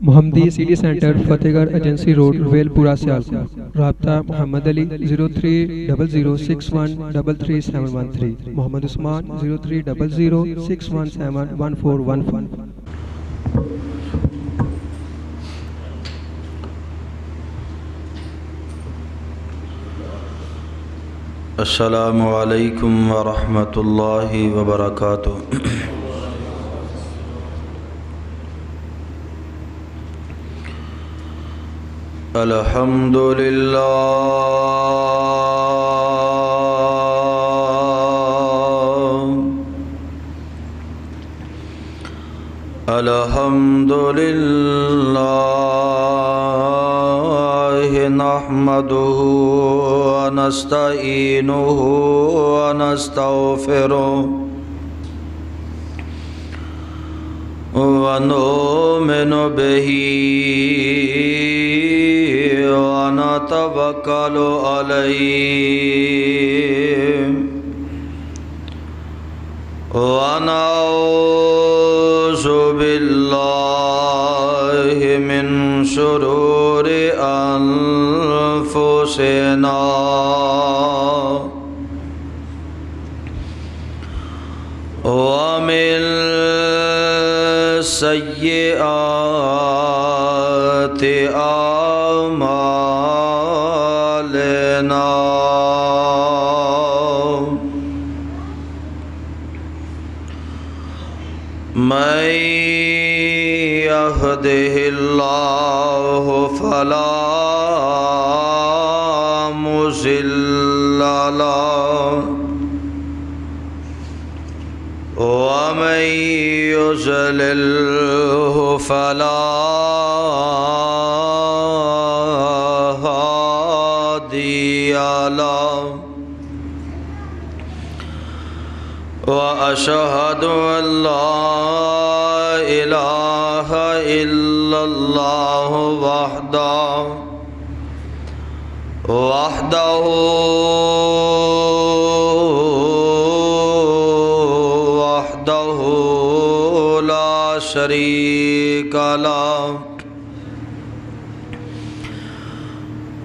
محمدی city centre فتح گڑھ agency road well پورہ سیالکوٹ۔ رابطہ محمد علی 030061337113، محمد عثمان 030061711415۔ السلام علیکم ورحمۃ اللہ وبرکاتہ۔ الحمد للہ الحمد للہ نحمدہ ونستعینہ ونستغفرہ ونؤمن بہ ونتوکل علیہ ونعوذ باللہ من شرور انفسنا ومن سیئات أعمالنا، من يهده الله فلا مضل له ومن يضلله فلا هادي له، وأشهد أن لا إله إلا الله وحده لا شريك له،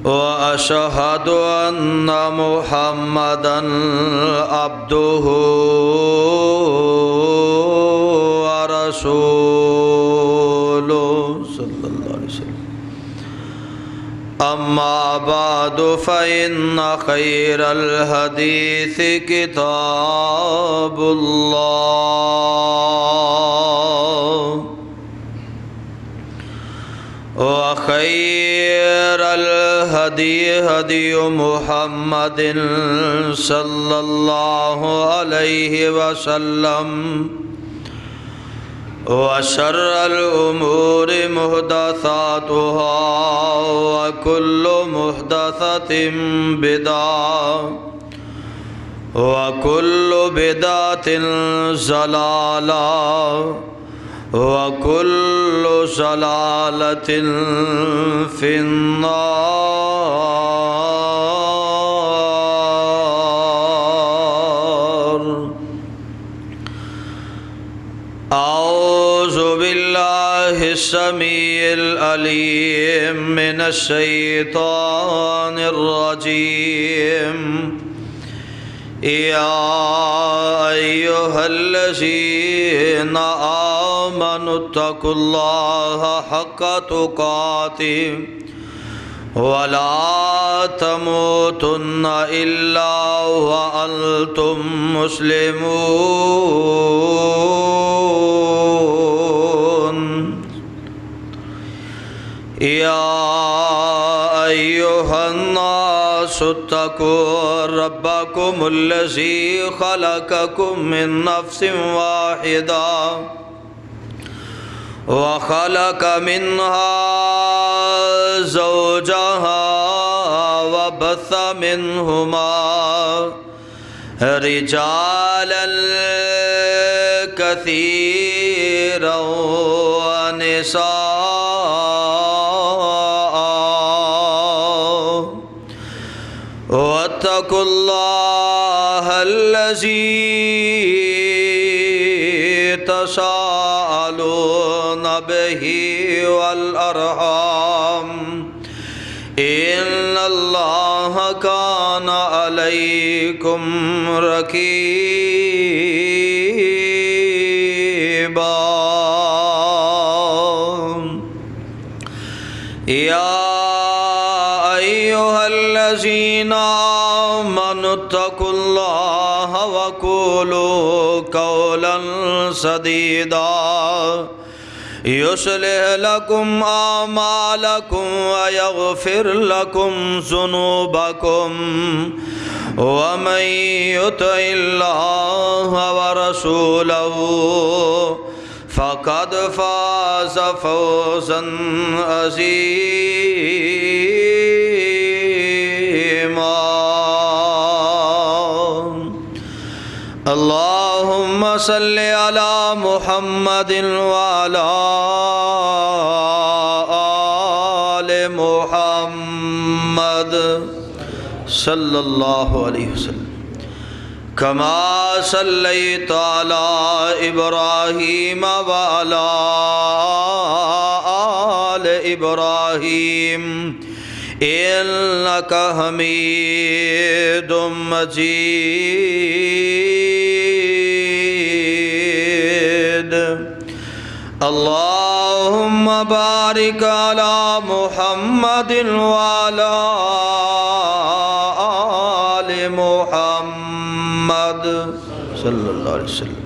وأشهد أن محمدًا عبده ورسوله صلى الله عليه وسلم. أما بعد فإن خير الحديث كتاب الله، وخير الهدي هدي محمد صلى الله عليه وسلم، وشر الأمور محدثاتها وكل محدثة بدعة وكل بدعة ضلالة وكل ضلالة في النار. أعوذ بالله السميع العليم من الشيطان الرجيم. يا أيها الذين آمنوا اتقوا الله حق تقاته ولا تموتن إلا وأنتم مسلمون. يا أيها الناس اتقوا ربكم الذي خلقكم من نفس واحدة وخلق منها زوجها وبث منهما رجالا كثيرا ونساء، واتقوا الله الذي تساءلون به والأرحام إن الله كان عليكم رقيبا يا أيها الذين آمنوا اتقوا الله وقولوا قولا سديدا يصلح لكم أعمالكم ويغفر لكم ذنوبكم ومن يطع الله ورسوله فقد فاز فوزا عظيما اللهم صل على محمد وعلى آل محمد صلی اللہ علیہ وسلم كما صليت على إبراهيم وعلى آل إبراهيم إنك حميد مجيد اللهم بارك على محمد وعلى آل محمد صلی اللہ علیہ وسلم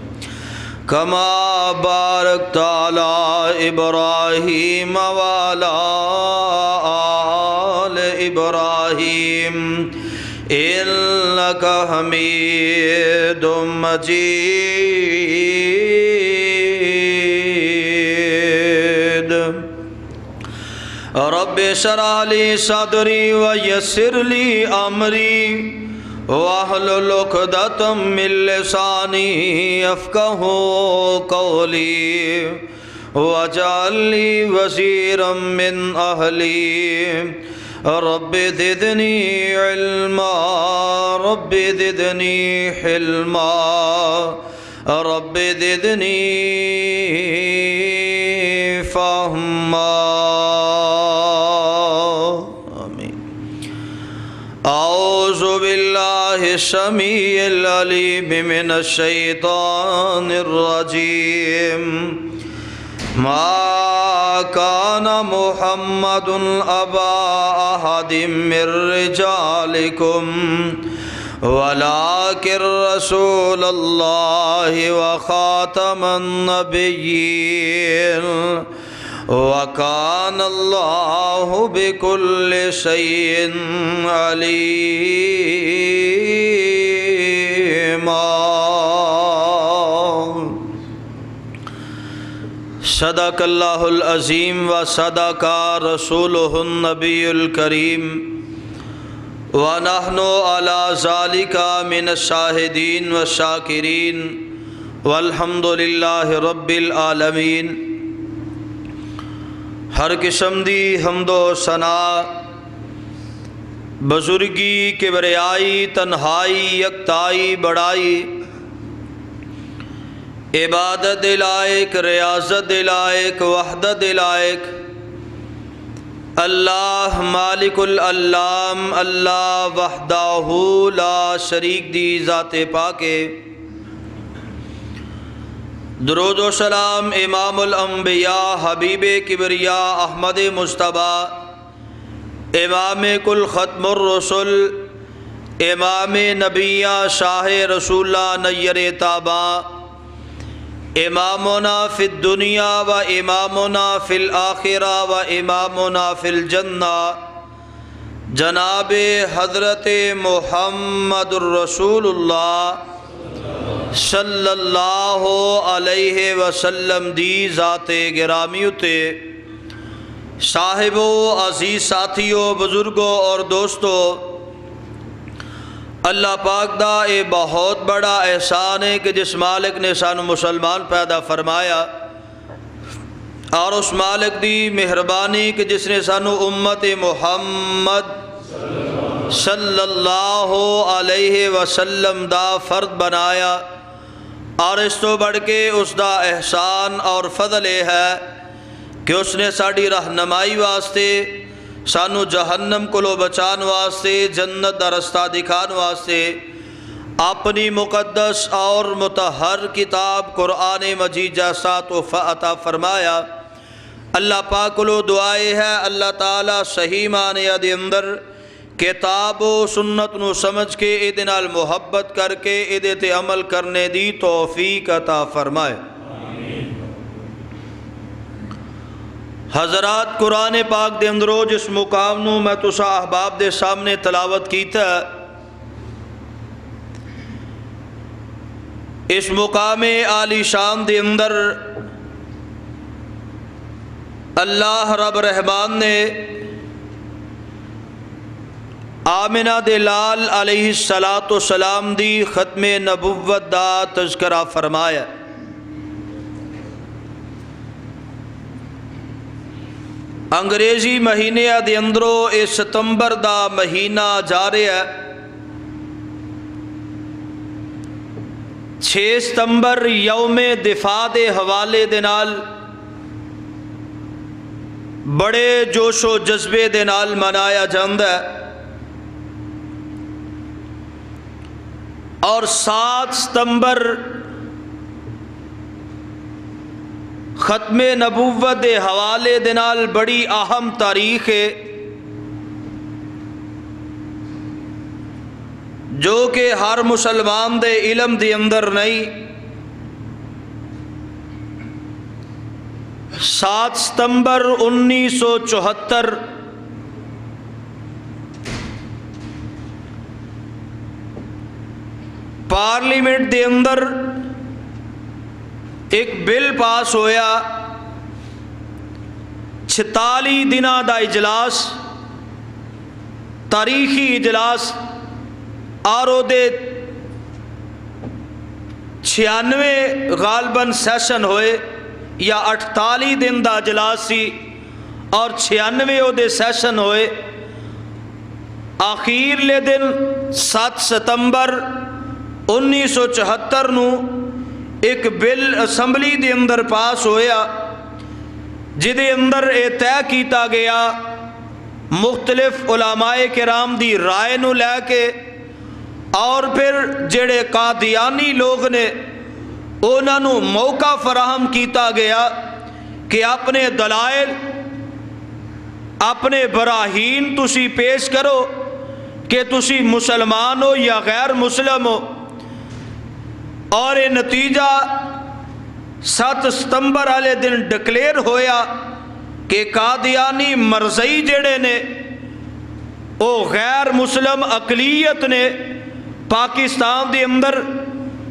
كما باركت على إبراهيم وعلى آل إبراهيم إنك حميد مجيد رب اشرح لي صدري ويسر لي أمري واحلل عقدۃ من لسانی یفقہوا قولی واجعل لی وزیرا من اہلی رب زدنی علما رب زدنی حلما رب زدنی فہما اعوذ باللہ السمیع العلیم من الشیطان الرجیم ما کان محمد ابا احد من رجالکم ولکن رسول اللہ وخاتم النبیین وَكَانَ اللَّهُ بِكُلِّ شَيْءٍ عَلِيمًا صدق اللہ العظیم وصدق رسولہ النبی الکریم ونحن علی ذالک من الشاہدین والشاکرین والحمد للہ رب العالمین ہر قسم دی حمد و ثنا بزرگی کبریائی تنہائی یکتائی بڑائی عبادت لائق ریاضت لائق وحدت لائق اللہ مالک العلام اللہ وحدہ لا شریک دی ذات پاکے درود و سلام امام الانبیاء حبیب کبریاء احمد مصطفیٰ امام کل ختم الرسل امام نبیہ شاہ رسولہ نیر تابا امامنا فی الدنیا و امامنا فی الآخرہ و امامنا فی الجنہ جناب حضرت محمد الرسول اللہ صلی اللہ علیہ وسلم دی ذات گرامی تے صاحبو عزیز ساتھیوں بزرگوں اور دوستوں اللہ پاک دا اے بہت بڑا احسان ہے کہ جس مالک نے سانو مسلمان پیدا فرمایا اور اس مالک دی مہربانی کہ جس نے سانو امت محمد صلی اللہ علیہ وسلم دا فرد بنایا اور اس تو بڑھ کے اس دا احسان اور فضل ہے کہ اس نے ساڑی رہنمائی واسطے سانو جہنم کو بچان واسطے جنت دا رستہ دکھان واسطے اپنی مقدس اور مطہر کتاب قرآن مجید جیسا تحفہ عطا فرمایا۔ اللہ پاک کو دعائے ہے اللہ تعالیٰ صحیح معنی دے اندر کتاب و سنت نو سمجھ کے ادے نال محبت کر کے ادے تے عمل کرنے دی توفیق عطا فرمائے۔ حضرات قرآن پاک دے اندرو جس مقام نو میں تسا احباب دے سامنے تلاوت کیتا ہے، اس مقام عالی شان دے اندر اللہ رب رحمان نے آمنہ دے لال علیہ السلام دی ختم نبوت دا تذکرہ فرمایا۔ انگریزی مہینے دے اندروں اے ستمبر دا مہینہ جا رہا ہے۔ 6 ستمبر یوم دفاع دے حوالے دے نال بڑے جوش و جذبے دے نال منایا جاندا ہے، اور 7 ستمبر ختم نبوت دے حوالے دے نال بڑی اہم تاریخ ہے جو کہ ہر مسلمان دے علم دے اندر نہیں۔ 7 ستمبر 1974 پارلیمنٹ دے اندر ایک بل پاس ہویا، 46 دنہ دا اجلاس، تاریخی اجلاس، اور او دے 96 غالباً سیشن ہوئے یا 48 دن دا اجلاس سی اور 96 او دے سیشن ہوئے۔ آخیر لے دن 7 ستمبر 1974 نو ایک بل اسمبلی دے اندر پاس ہویا جدے اندر اے طے کیتا گیا مختلف علماء کرام دی رائے نو لے کے، اور پھر جڑے قادیانی لوگ نے انہاں نو موقع فراہم کیتا گیا کہ اپنے دلائل، اپنے براہین تسی پیش کرو کہ تسی مسلمان ہو یا غیر مسلم ہو، اور یہ نتیجہ 7 ستمبر والے دن ڈکلیئر ہویا کہ قادیانی مرزئی جڑے نے او غیر مسلم اقلیت نے پاکستان دے اندر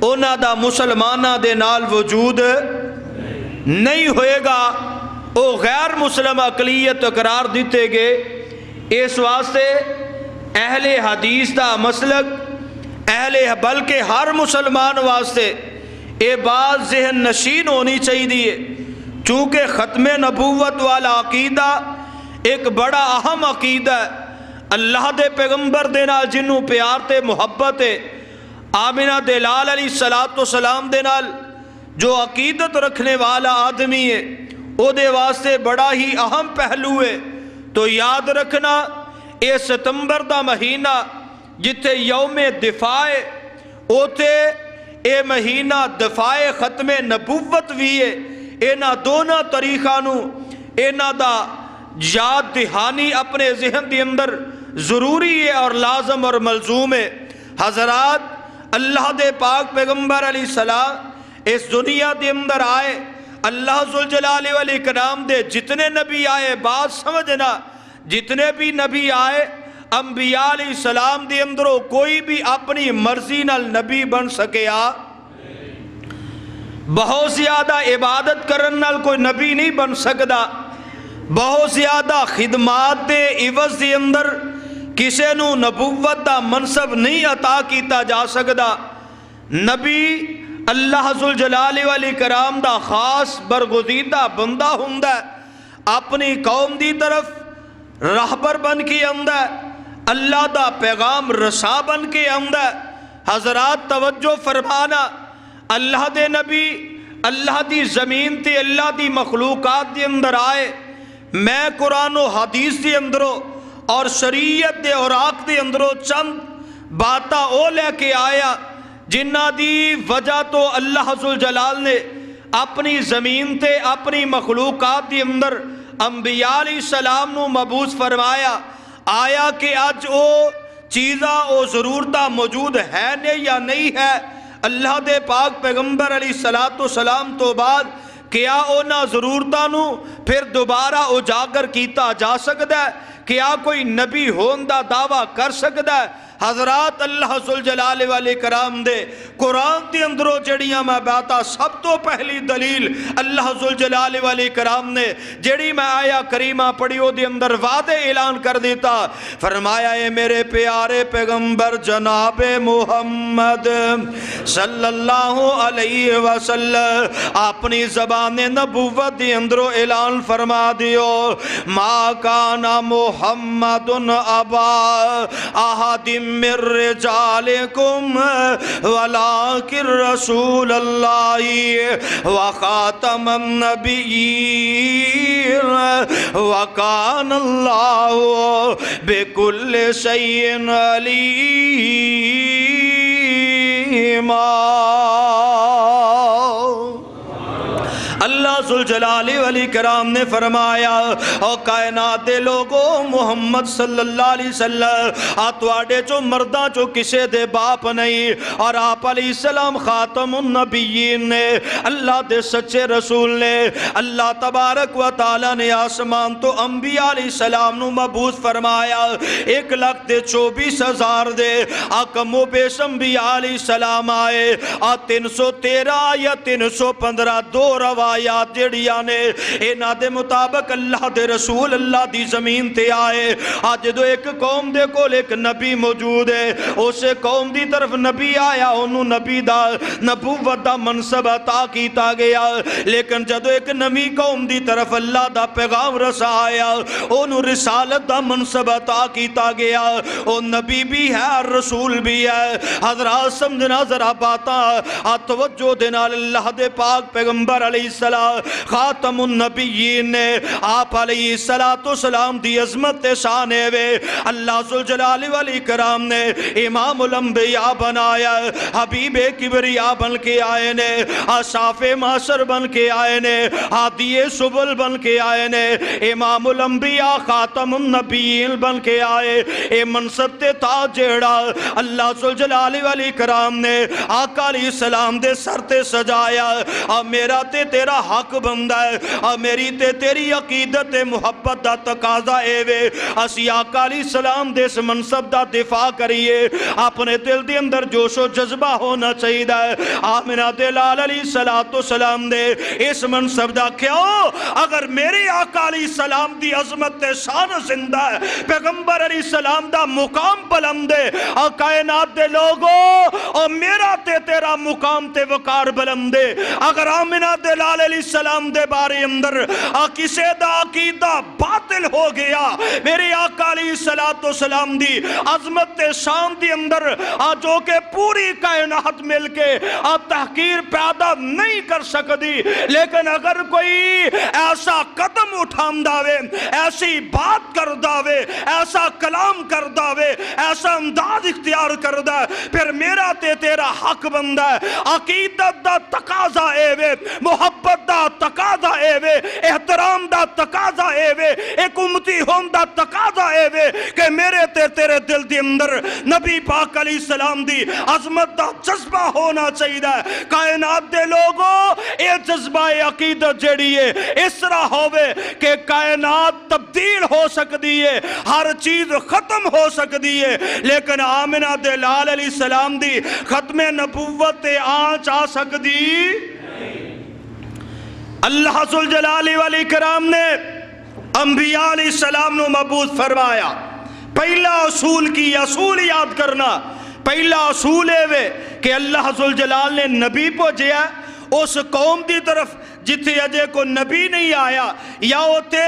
انہاں دا مسلمانہ دے نال وجود نہیں ہوئے گا، او غیر مسلم اقلیت قرار دیتے گئے۔ اس واسطے اہل حدیث دا مسلک بلکہ ہر مسلمان واسطے اے بات ذہن نشین ہونی چاہیے، چونکہ ختم نبوت والا عقیدہ ایک بڑا اہم عقیدہ ہے۔ اللہ دے پیغمبر دے نال جنوں پیار تے محبت ہے، آمنہ دے لال علیہ السلام دے نال جو عقیدت رکھنے والا آدمی ہے او دے واسطے بڑا ہی اہم پہلو ہے۔ تو یاد رکھنا اے ستمبر دا مہینہ جتھے یوم دفاع اوتے اے مہینہ دفاع ختم نبوت بھی ہے۔ اینا دونوں طریقانوں اینا دا یاد دہانی اپنے ذہن دی اندر ضروری ہے اور لازم اور ملزوم ہے۔ حضرات اللہ دے پاک پیغمبر علیہ السلام اس دنیا دے اندر آئے، اللہ ذوالجلال والاکرام دے جتنے نبی آئے، بات سمجھنا، جتنے بھی نبی آئے انبیاء علیہ السلام دے اندروں کوئی بھی اپنی مرضی نال نبی بن سکیا، بہت زیادہ عبادت کرن نال کوئی نبی نہیں بن سکدا، بہت زیادہ خدمات دے عوض دے اندر کسے نو نبوت دا منصب نہیں عطا کیتا جا سکدا۔ نبی اللہ ذوالجلال والاکرام دا خاص برگزیدہ بندہ ہوندا ہے، اپنی قوم دی طرف راہبر بن کے آندا ہے، اللہ دا پیغام رسا بن کے آندا ہے۔ حضرات توجہ فرمانا، اللہ دے نبی اللہ دی زمین تے اللہ دی مخلوقات دے اندر آئے، میں قرآن و حدیث دے اندروں اور شریعت دے اوراق دے اندروں چند باتاں او لے کے آیا جنہ دی وجہ تو اللہ ذوالجلال نے اپنی زمین تے اپنی مخلوقات دے اندر انبیاء علیہ السلام نو مبعوث فرمایا۔ آیا کہ اج او چیزاں او ضرورتاں موجود ہے نے یا نہیں ہے؟ اللہ دے پاک پیغمبر علیہ السلام تو بعد کیا اونا ضرورتاں نو پھر دوبارہ اجاگر کیتا جا سکتا ہے؟ کیا کوئی نبی ہون دا دعویٰ کر سکتا ہے؟ حضرات اللہ ذوالجلال والے کرام دے قرآن دے اندروں جڑیاں میں باتا سب تو پہلی دلیل اللہ ذوالجلال والے کرام نے جڑی میں آیا کریمہ پڑھیو دے اندر وعدے اعلان کر دیتا، فرمایا اے میرے پیارے پیغمبر جناب محمد صلی اللہ علیہ وسلم اپنی زبان نبوت دے اندروں اعلان فرما دیو، ما کانا محمد ابا احد من رجالکم ولکن رسول اللہ وخاتم النبیین وکان اللہ بکل شیء علیما۔ اللہ ذوالجلال والاکرام نے فرمایا او کائنات دے لوگوں محمد صلی اللہ علیہ وسلم آتواڈے چو مرداں چو کسے دے باپ نہیں، اور آپ علیہ السلام خاتم النبیین نے، اللہ دے سچے رسول نے۔ اللہ تبارک و تعالیٰ نے آسمان تو انبیاء علیہ السلام نو مبعوث فرمایا، 1,24,000 دے کم و بیش انبیاء علیہ السلام آئے، 313 یا 315 دو روایات جڑیاں نے انہاں دے مطابق اللہ دے رسول اللہ دی زمین تے آئے۔ آج دو ایک قوم دے کول ایک نبی موجود ہے، اسے قوم دی طرف نبی آیا، انہوں نبی دا نبوت دا منصب عطا کیتا گیا، لیکن جدو ایک نمی قوم دی طرف اللہ دا پیغام رسا آیا، انہوں رسالت دا منصب عطا کیتا گیا، ان نبی بھی ہے اور رسول بھی ہے۔ حضرات سمجھنا ذرا باتا توجہ دینا، اللہ دے پاک پیغمبر علیہ السلام خاتم النبیین نے آپ علیہ السلام دی عظمت شان وے اللہ ذوالجلال والاکرام نے امام الانبیاء بنایا، حبیب کبریا بن کے آئے نے، شاف معاشر بن کے آئے نے، ہادی سبل بن کے آئے نے، امام الانبیاء خاتم النبیین بن کے آئے۔ اے منصب تے تاج جیڑا اللہ ذوالجلال والاکرام نے آقا علیہ السلام دے سر تے سجایا، اور میرا تے تیرا حق بندہ ہے، اور میری تے تیری عقیدت محبت دا تقاضا اے وے اسی آقا علیہ السلام دے اس منصب دا دفاع کریے۔ اپنے دل دے اندر جوش و جذبہ ہونا چاہیے آمنہ دلال علیہ السلام دے اس منصب دا کیوں؟ اگر میری آقا علیہ السلام دی عظمت تے شان زندہ ہے، پیغمبر علیہ السلام دا مقام بلند ہے، اور کائنات دے لوگوں اور میرا تے تیرا مقام تے وقار بلند ہے، اگر آمنہ دلال علیہ السلام دے بارے اندر کسے دا عقیدہ باطل ہو گیا، میرے آقا علیہ السلام دی عظمت شان دی اندر جو کہ پوری کائنات مل کے تحقیر پیدا نہیں کر سکتی، لیکن اگر کوئی ایسا قدم اٹھام داوے، ایسی بات کر داوے، ایسا کلام کر داوے، ایسا انداز اختیار کر دا، پھر میرا تے تیرا حق بندہ ہے، عقیدت دا تقاضا اے وے، محبت دا تقاضا اے وے، احترام دا تقاضا اے وے، ایک امتی ہون دا تقاضا اے وے کہ میرے تے تیرے دل دی اندر نبی پاک علیہ السلام دی عظمت دا جذبہ ہونا چاہیے۔ کائنات دے لوگوں اے جذبہ عقیدت جڑی ہے اس طرح ہوئے کہ کائنات تبدیل ہو سکتی ہے، ہر چیز ختم ہو سکتی ہے، لیکن آمنہ دلال علیہ السلام دی ختم نبوت آنچ آ سکتی۔ اللہ ذوالجلال والاکرام نے انبیاء علیہ السلام نو مبعوث فرمایا، پہلا اصول کی اصول یاد کرنا، پہلا اصول ہے کہ اللہ ذوالجلال نے نبی پہنچیا اس قوم دی طرف جتھے اجے کو نبی نہیں آیا یا اتے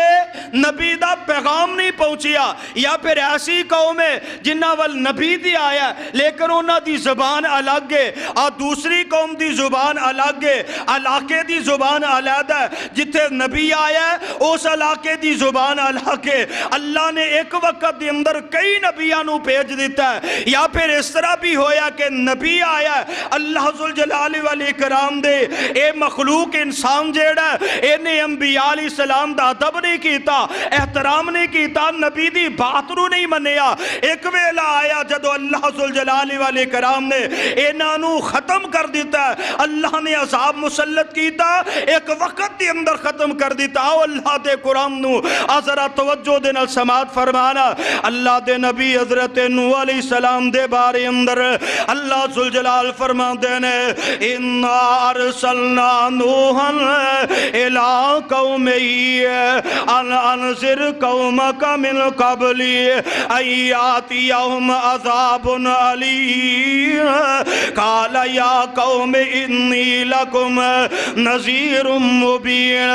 نبی دا پیغام نہیں پہنچیا یا پھر ایسی قوم ہے جنہ وال نبی دی آیا لیکن انہاں دی زبان الگ ہے اور دوسری قوم دی زبان الگ ہے علاقے دی زبان علیحدہ ہے جتھے نبی آیا ہے اس علاقے دی زبان الگ ہے اللہ نے ایک وقت دے اندر کئی نبیانوں بھیج دیتا ہے یا پھر اس طرح بھی ہویا کہ نبی آیا ہے اللہ ذوالجلال والاکرام دے اے مخلوق انسان جیڑا ہے انہیں انبیاء علیہ السلام دا ادب نہیں کیتا احترام نہیں کیتا نبی دی بات نو نہیں منیا ایک ویلا آیا جدو اللہ ذوالجلال والاکرام نے انہاں نو ختم کر دیتا ہے اللہ نے عذاب مسلط کیتا ایک وقت دی اندر ختم کر دیتا آو اللہ دے قرآن نو ذرا توجہ دے نال سماعت فرمانا اللہ دے نبی حضرت نوح علیہ السلام دے بارے اندر اللہ ذوالجلال فرما دینے اِنَّا أَرْسَلْنَا نُوحًا إِلَىٰ قَوْمِهِ أَنْ أَنذِرْ قَوْمَكَ مِنْ قَبْلِ أَنْ يَأْتِيَهُمْ عَذَابٌ أَلِيمٌ قَالَ يَا قَوْمِ إِنِّي لَكُمْ نَذِيرٌ مُبِينٌ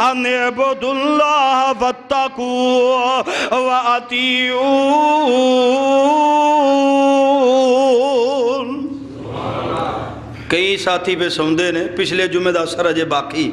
أَنِ اعْبُدُوا اللَّهَ وَاتَّقُوهُ وَأَطِیعُونِ۔ کئی ساتھی پہ سمدے نے پچھلے جمعہ دا اثر اجے باقی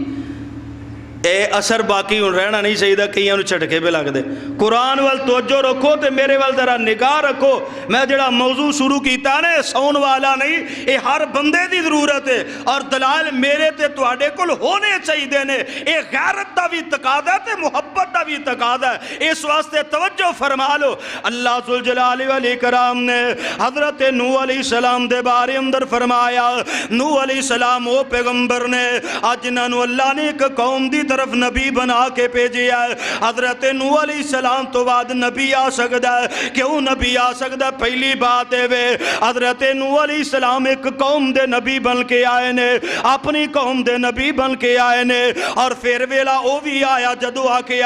اے اثر باقی ہوں رہنا نہیں چاہیے کئی انہوں چھٹکے پہ لگ دے قرآن وال توجہ رکھو تے میرے وال ذرا نگاہ رکھو میں جڑا موضوع شروع کیتا نے سون والا نہیں اے ہر بندے دی ضرورت ہے اور دلائل میرے تے تواڈے کول ہونے چاہیے نے اے غیرت دا بھی تقاضا تے محبت دا بھی تقاضا ہے اس واسطے توجہ فرما لو اللہ ذوالجلال والاکرام نے حضرت نوح علیہ السلام دے بارے اندر فرمایا نوح علیہ السلام وہ پیغمبر نے آج جنہوں اللہ نے ایک قوم دی طرف نبی بنا کے بھیجیا ہے حضرت نوح علیہ السلام تو بعد نبی آ سکتا ہے کیوں نبی آ سکتا ہے پہلی بات ہے وے حضرت نوح علیہ السلام ایک قوم دے نبی بن کے آئے نے اپنی قوم دے نبی بن کے آئے نے اور پھر ویلا او بھی آیا جدو آ کے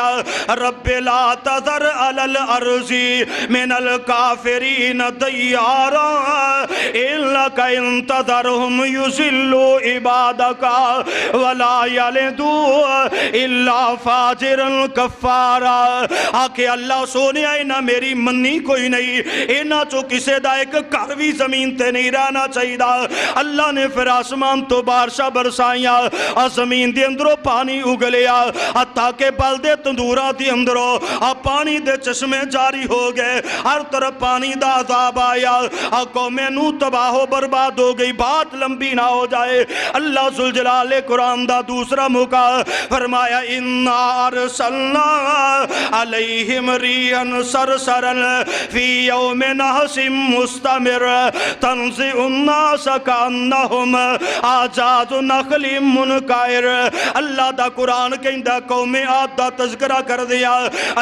رب لا تذر علی الارض من الکافرین دیارا انک انتظرهم یذلوا عبادک ولا یلدوا الا فاجرا کفارا آکے اللہ سونے آئے نہ میری منی کوئی نہیں اینا چو کسے دا ایک کروی زمین تے نہیں رہنا چاہیے دا اللہ نے پھر آسمان تو بارشہ برسائیاں اور زمین دے اندروں پانی اگلیا حتیٰ کہ بل دے تندورہ دے اندروں پانی دے چشمے جاری ہو گئے ہر طرف پانی دا عذاب آیا قوم نو تباہ و برباد ہو گئی بات لمبی نہ ہو جائے اللہ ذوالجلال قرآن دا دوسرا موقع فرمایا اِنَّا أَرْسَلْنَا عَلَيْهِمْ رِيحًا صَرْصَرًا فِي يَوْمٍ نَحْسٍ مُسْتَمِرٍ تَنزِعُ النَّاسَ كَأَنَّهُمْ أَعْجَازُ نَخْلٍ مُنْقَعِرٍ اللہ دا قرآن کہندا قوم عاد دا تذکرہ کر دیا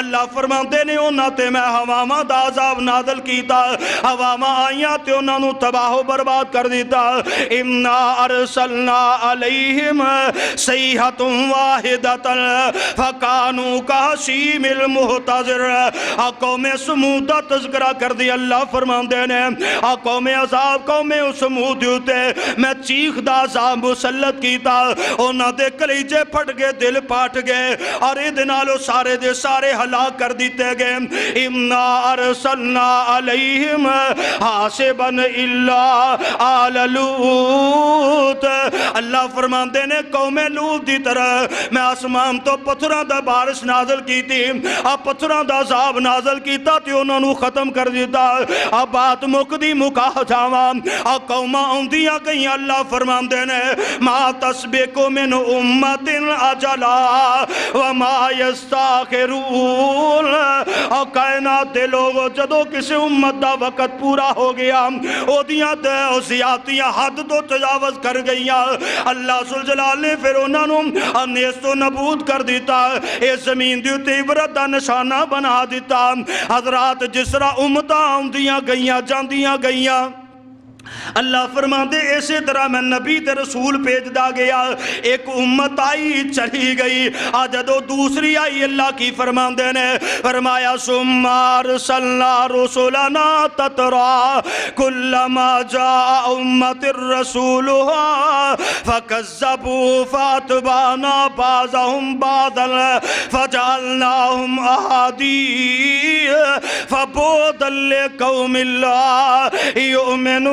اللہ فرماندے نے انہاں تے میں ہواواں دا عذاب نازل کیتا ہواواں آئیاں تے انہاں نو تباہ و برباد کر دیتا اِنَّا أَرْسَلْنَا عَلَيْهِمْ صَيْحَةٌ واحدة فَكَانُوا كَحَصِيمِ الْمُحْتَظِرِ قوم سمود دا تذکرہ کر دی اللہ فرماندے نے قوم عذاب قوم سمود ہوتے میں چیخ دا عذاب مسلط کیتا انہاں دے کلیجے پھٹ گئے دل پاٹ گئے اور ادنالو سارے دے سارے ہلاک کر دیتے گئے اِنَّا أَرْسَلْنَا عَلَيْهِمْ حَاسِبًا إِلَّا آلَ لُوط اللہ فرماندے نے قوم لوط دی طرح میں آسمان تو پتھراں دا بارش نازل کی تھی پتھراں دا عذاب نازل کیتا تے انہوں نے ختم کر دیتا بات مکدی مکا جاواں قوماں اوندیاں گئیں اللہ فرماندے نے ما تسبقو من امت اجلا وما یستاخرون کائنات دے لوگوں جدو کسی امت دا وقت پورا ہو گیا او دیاں دے او زیادتیاں حد تو تجاوز کر گئیاں اللہ ذوالجلال نے پھر انہوں نے نیست و نبود کر دیتا اے زمین دیوتے عبرت دا نشانہ بنا دیتا حضرات جس طرح امتاں آمدیاں گئیاں جاندیاں گئیاں اللہ فرماندے اسی طرح میں نبی تے رسول بھیجدا گیا، ایک امت آئی چلی گئی، جدوں دوسری آئی اللہ کی فرماندے نے فرمایا ثم ارسلنا رسلنا تترا کلما جاء امت رسولها فكذبوا فاتبعنا بعضهم بعضا فجعلناهم احاديث فبعدا لقوم لا يؤمنون۔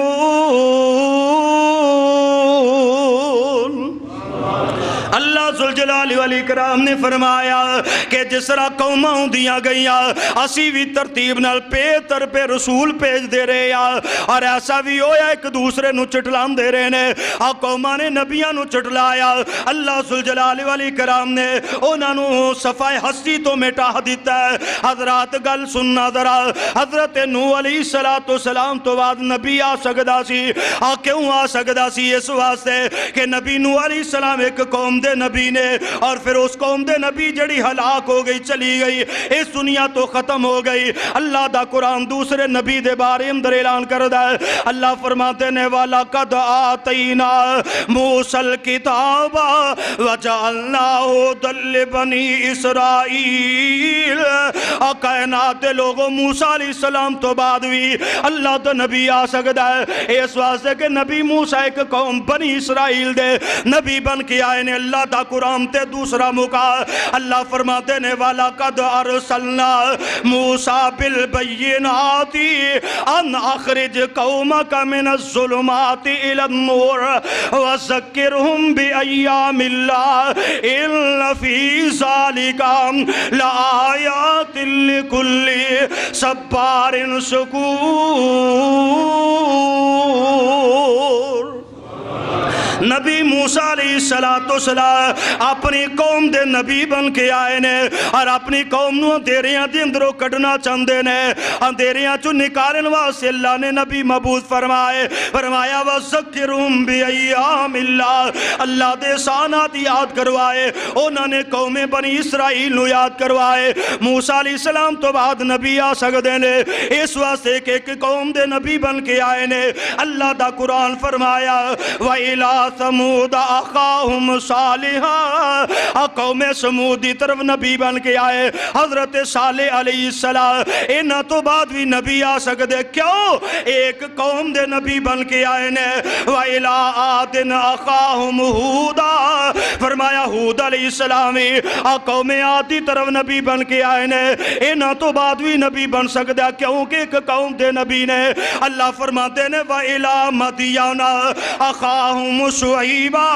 اللہ ذوالجلال والاکرام نے فرمایا کہ جس طرح قوماں ہوندیاں گئیاں اسی بھی ترتیب نال پیتر پہ رسول بھیج دے رہے ہیں، اور ایسا بھی ہویا ایک دوسرے نو چٹلان دے رہے نے، قوماں نے نبیاں نو چٹلایا، اللہ ذوالجلال والاکرام نے انہاں نو صفائے ہستی تو مٹا دیتا ہے۔ حضرات گل سننا ذرا، حضرت نوح علیہ السلام تو بعد نبی آ سکدا سی، کیوں آ سکدا سی؟ اس واسطے کہ نبی نوح علیہ السلام ایک قوم دے نبی نے، اور پھر اس قوم دے نبی جڑی ہلاک ہو گئی چلی گئی، اس دنیا تو ختم ہو گئی۔ اللہ دا قرآن دوسرے نبی دے بارے اندر اعلان کردا ہے، اللہ فرماتے نے وَلَقَدْ آتَيْنَا مُوسَى الْكِتَابَ وَجَعَلْنَاهُ هُدًى لِبَنِي إِسْرَائِيلَ۔ کائنات لوگوں موسیٰ علیہ السلام تو بعد بھی اللہ دا نبی آ سکدا ہے، اس واسطے کہ نبی موسیٰ ایک قوم بنی اسرائیل دے نبی بن کے آئے نے۔ اللہ دا قرآن تے دوسرا موقع اللہ فرماتے نے وَلَقَدْ أَرْسَلْنَا مُوسَى بِالْبَيِّنَاتِ أَنْ أَخْرِجْ قَوْمَكَ مِنَ الظُّلُمَاتِ إِلَى النُّورِ وَذَكِّرْهُمْ بِأَيَّامِ اللَّهِ إِنَّ فِي ذَلِكَ لَآيَاتٍ لِكُلِّ صَبَّارٍ شَكُورٍ۔ نبی موسیٰ علیہ السلام اپنی قوم دے نبی بن کے آئے نے، اور اپنی قوم نو اندھیریاں دے اندروں کڈنا چاہندے نے، اندھیریاں چوں نکالن واسطے اللہ نے نبی مبعوث فرمایا وَذَكِّرْهُمْ بِأَيَّامِ اللَّهِ، اللہ دے احسانات یاد کروائے، انہوں نے قوم بنی اسرائیل نو یاد کروائے۔ موسیٰ علیہ السلام تو بعد نبی آ سکدے نے، اس واسطے کہ ایک قوم دے نبی بن کے آئے نے۔ اللہ دا قرآن فرمایا وَإِلَىٰ ثمود اخاہم صالحا، قوم سمود دی طرف نبی بن کے آئے حضرت صالح علیہ السلام۔ انہاں تو بعد بھی نبی آ سکدے، کیوں؟ ایک قوم دے نبی بن کے آئے نے۔ وَإِلَىٰ عَادٍ أَخَاهُمْ هُودًا، فرمایا ہود علیہ السلام قوم عاد دی طرف نبی بن کے آئے نے۔ انہاں تو بعد بھی نبی بن سکدے کیونکہ ایک قوم دے نبی نے۔ اللہ فرماتے نے وَإِلَىٰ مَدْيَنَ أَخَاهُمْ شعیبہ،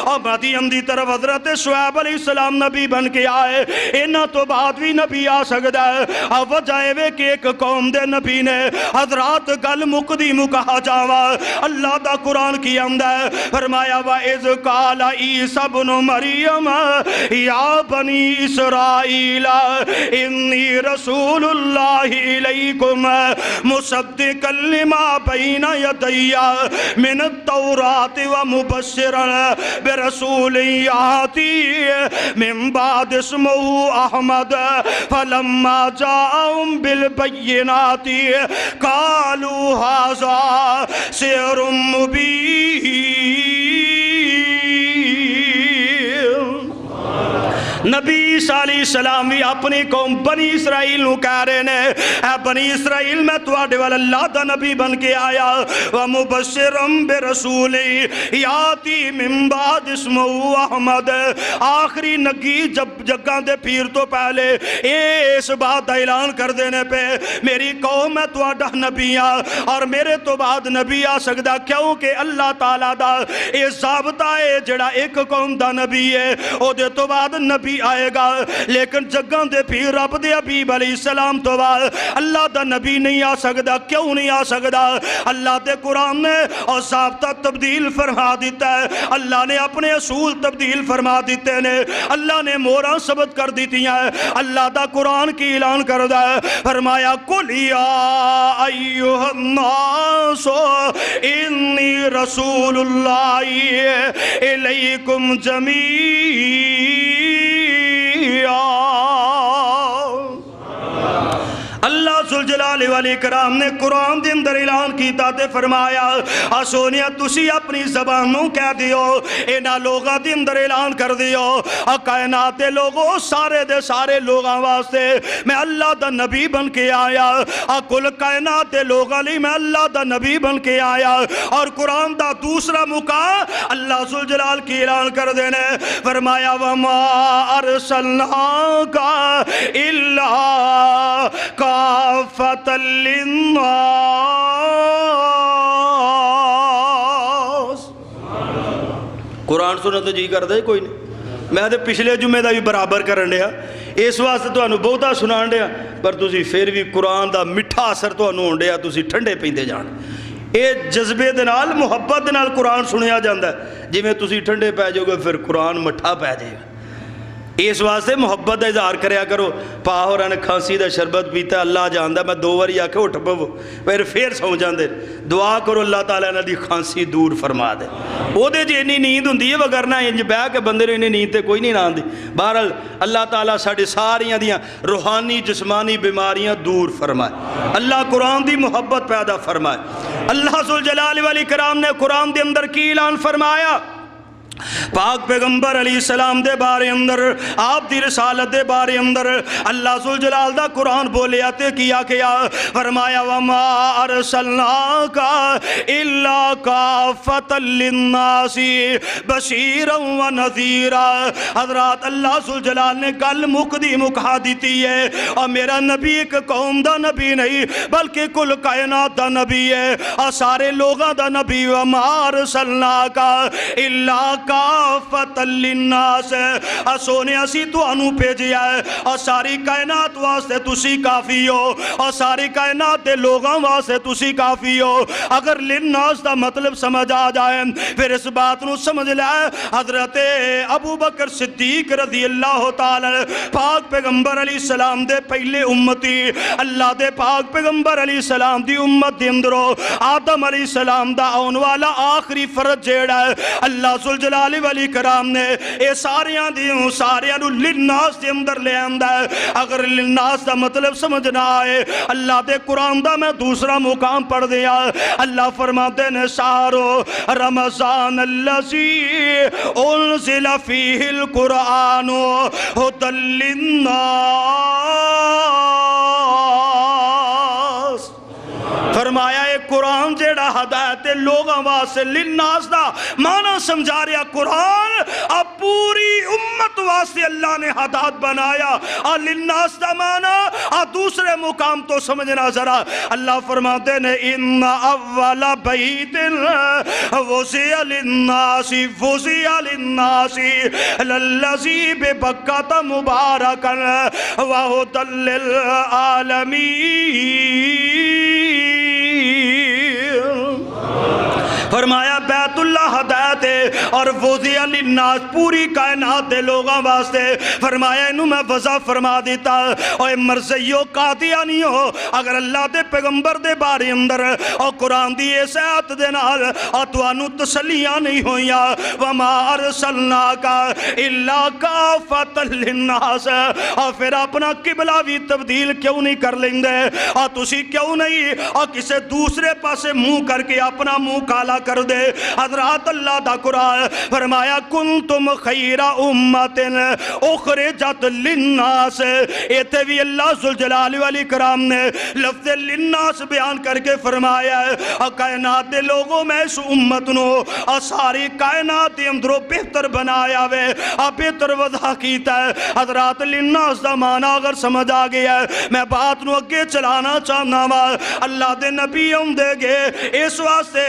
اور مدین دی طرف حضرت شعیب علیہ السلام نبی بن کے آئے۔ انہاں تو بعد بھی نبی آ سکدا ہے، وجہ ہے کہ ایک قوم دے نبی نے۔ حضرات گل مکدی مکہا جاوا، اللہ دا قرآن کی آمد ہے، فرمایا وَإِذْ قَالَ عِیسیٰ ابْنُ مَرْیَمَ یا بنی اسرائیل انی رسول اللہ الیکم مصدقا لما بین یدی من التوراۃ ومبشرا برسول یاتی من بعد اسمہ احمد فلما جاءهم بالبینات قالوا هذا سحر مبین۔ نبی عیسیٰ علیہ السلام بھی اپنی قوم بنی اسرائیل نو کہہ رہے نے، اے بنی اسرائیل میں تواڈے وال اللہ دا نبی بن کے آیا، ومبشرم برسول یاتی من بعد اسمہ احمد۔ آخری نگی جب جگہ دے پیر تو پہلے اس بات دا اعلان کر دینے پہ میری قوم ہے تواڈا نبی اور میرے تو بعد نبی آ سکدا، کیونکہ اللہ تعالیٰ دا اے ضابطہ ہے جڑا ایک قوم دا نبی ہے او دے تو بعد نبی آئے گا، لیکن جگہ دے پیر رب دے حبیب علیہ السلام تو بعد اللہ دا نبی نہیں آ سکدا۔ کیوں نہیں آ سکدا؟ اللہ دے قرآن نے اور ضابطہ تبدیل فرما دیتا ہے، اللہ نے اپنے اصول تبدیل فرما دیتے نے، اللہ نے موراں ثبت کر دیتی ہیں۔ اللہ دا قرآن کی اعلان کردہ ہے، فرمایا قُلْ يَا أَيُّهَا النَّاسُ إِنِّي رَسُولُ اللَّهِ إِلَيْكُمْ جَمِيعًا۔ اللہ ذوالجلال والاکرام نے قرآن دے اندر اعلان کیتا تے فرمایا سونیا تسی اپنی زبانوں کہہ دیو انہاں لوگاں دے اندر اعلان کر دیو کائنات دے لوگوں سارے دے سارے لوگاں واسطے میں اللہ دا نبی بن کے آیا کل کائنات دے لوگاں لی میں اللہ دا نبی بن کے آیا اور قرآن دا دوسرا مقام اللہ ذوالجلال کی اعلان کر دینے فرمایا وما ارسلناک الا کافۃ للناس قرآن سننا تو جی کر دے کوئی نہیں میں تے پچھلے جمعے دا بھی برابر کرن دیا اس واسطے تانوں بہتا سنان دیا پر تسی پھر بھی قرآن دا مٹھا اثر تانوں ہون دیا تسی ٹھنڈے پیندے جان اے جذبے دے نال محبت دے نال قرآن سنیا جاندا ہے جی میں تسی ٹھنڈے پہ جاؤ گے پھر قرآن مٹھا پہ جائے گا اس واسطے محبت دا اظہار کریا کرو پا ہوراں نے کھانسی دا شربت پیتا اللہ جاندا میں دو واری آکھے اٹھ پو پھر سو جاندے دعا کرو اللہ تعالیٰ انہاں دی کھانسی دور فرما دے او دے جی انی نیند ہوندی ہے وگرنہ انج بہ کے بندے نے انی نیند تے کوئی نہیں آندی بہرحال اللہ تعالیٰ ساڈے ساریاں دیاں روحانی جسمانی بیماریاں دور فرمائے اللہ قرآن دی محبت پیدا فرمائے اللہ ذوالجلال والاکرام نے قرآن دے اندر کی اعلان فرمایا پاک پیغمبر علیہ السلام دے بارے اندر آپ دی رسالت دے بارے اندر اللہ ذوالجلال دا قرآن بولے آتے کیا فرمایا وما ارسلناک الا کافۃ للناس بشیرا و نذیرا حضرات اللہ ذوالجلال نے گل مکدی مکھا دیتی ہے اور میرا نبی ایک قوم دا نبی نہیں بلکہ کل کائنات دا نبی ہے اور سارے لوگاں دا نبی وما ارسلناک الا کافۃ للناس سونے اسی تو انو بھیجیا ہے اور ساری کائنات واسطے تسی کافی ہو اور ساری کائنات دے لوگاں واسطے تسی کافی ہو اگر للناس دا مطلب سمجھ آ جائے پھر اس بات نو سمجھ لائے حضرت ابو بکر صدیق رضی اللہ تعالی پاک پیغمبر علیہ السلام دے پہلے امتی اللہ دے پاک پیغمبر علیہ السلام دی امت دے اندرو آدم علیہ السلام دا آن والا آخری فرد جیڑا ہے اللہ ذوالجلال والی کرام نے اے ساریاں دیوں ساریاں نو للناس دے اندر لے آندہ ہے اگر للناس دا مطلب سمجھ نہ آئے اللہ دے قرآن دا میں دوسرا مقام پڑھ دیا اللہ فرماتے نے شہرو رمضان اللذی انزل فیہ القرآن ھدی للناس فرمایا ایک قرآن جیڑا ہدایت لوگاں واسطے للناس دا معنی سمجھا رہا قرآن اب پوری امت واسطے اللہ نے ہدایت بنایا اور للناس دا معنی اور دوسرے مقام تو سمجھنا ذرا اللہ فرماتے ہیں ان اول بیت وضع للناس للذی ببکۃ مبارکا وہدی للعالمین فرمایا بیت اللہ ہدایت ہے اور وضع للناس پوری کائنات دے لوگاں واسطے فرمایا انہوں میں وضع فرما دیتا اور مرضیو قادیانیو اگر اللہ دے پیغمبر دے بارے اندر اور قرآن دی اس آیت دے نال اور توانو تسلیاں نہیں ہویاں وما ارسلناک الا کافۃ للناس اور پھر اپنا قبلہ بھی تبدیل کیوں نہیں کر لیندے اور تسی کیوں نہیں اور کسے دوسرے پاسے منہ کر کے اپنا منہ کالا کر دے حضرات اللہ دا قرآن فرمایا کنتم خیر امت اخرجت للناس ایتے بھی اللہ ذوالجلال والاکرام نے لفظ للناس بیان کر کے فرمایا ہے کائنات دے لوگوں میں اس امت نو ساری کائنات دے اندروں بہتر بنایا وے بہتر وضع کیتا ہے حضرات للناس دا معنی اگر سمجھ آ گیا ہے میں بات نو اگے چلانا چاہنا وا اللہ دے نبی ہم دے گے اس واسطے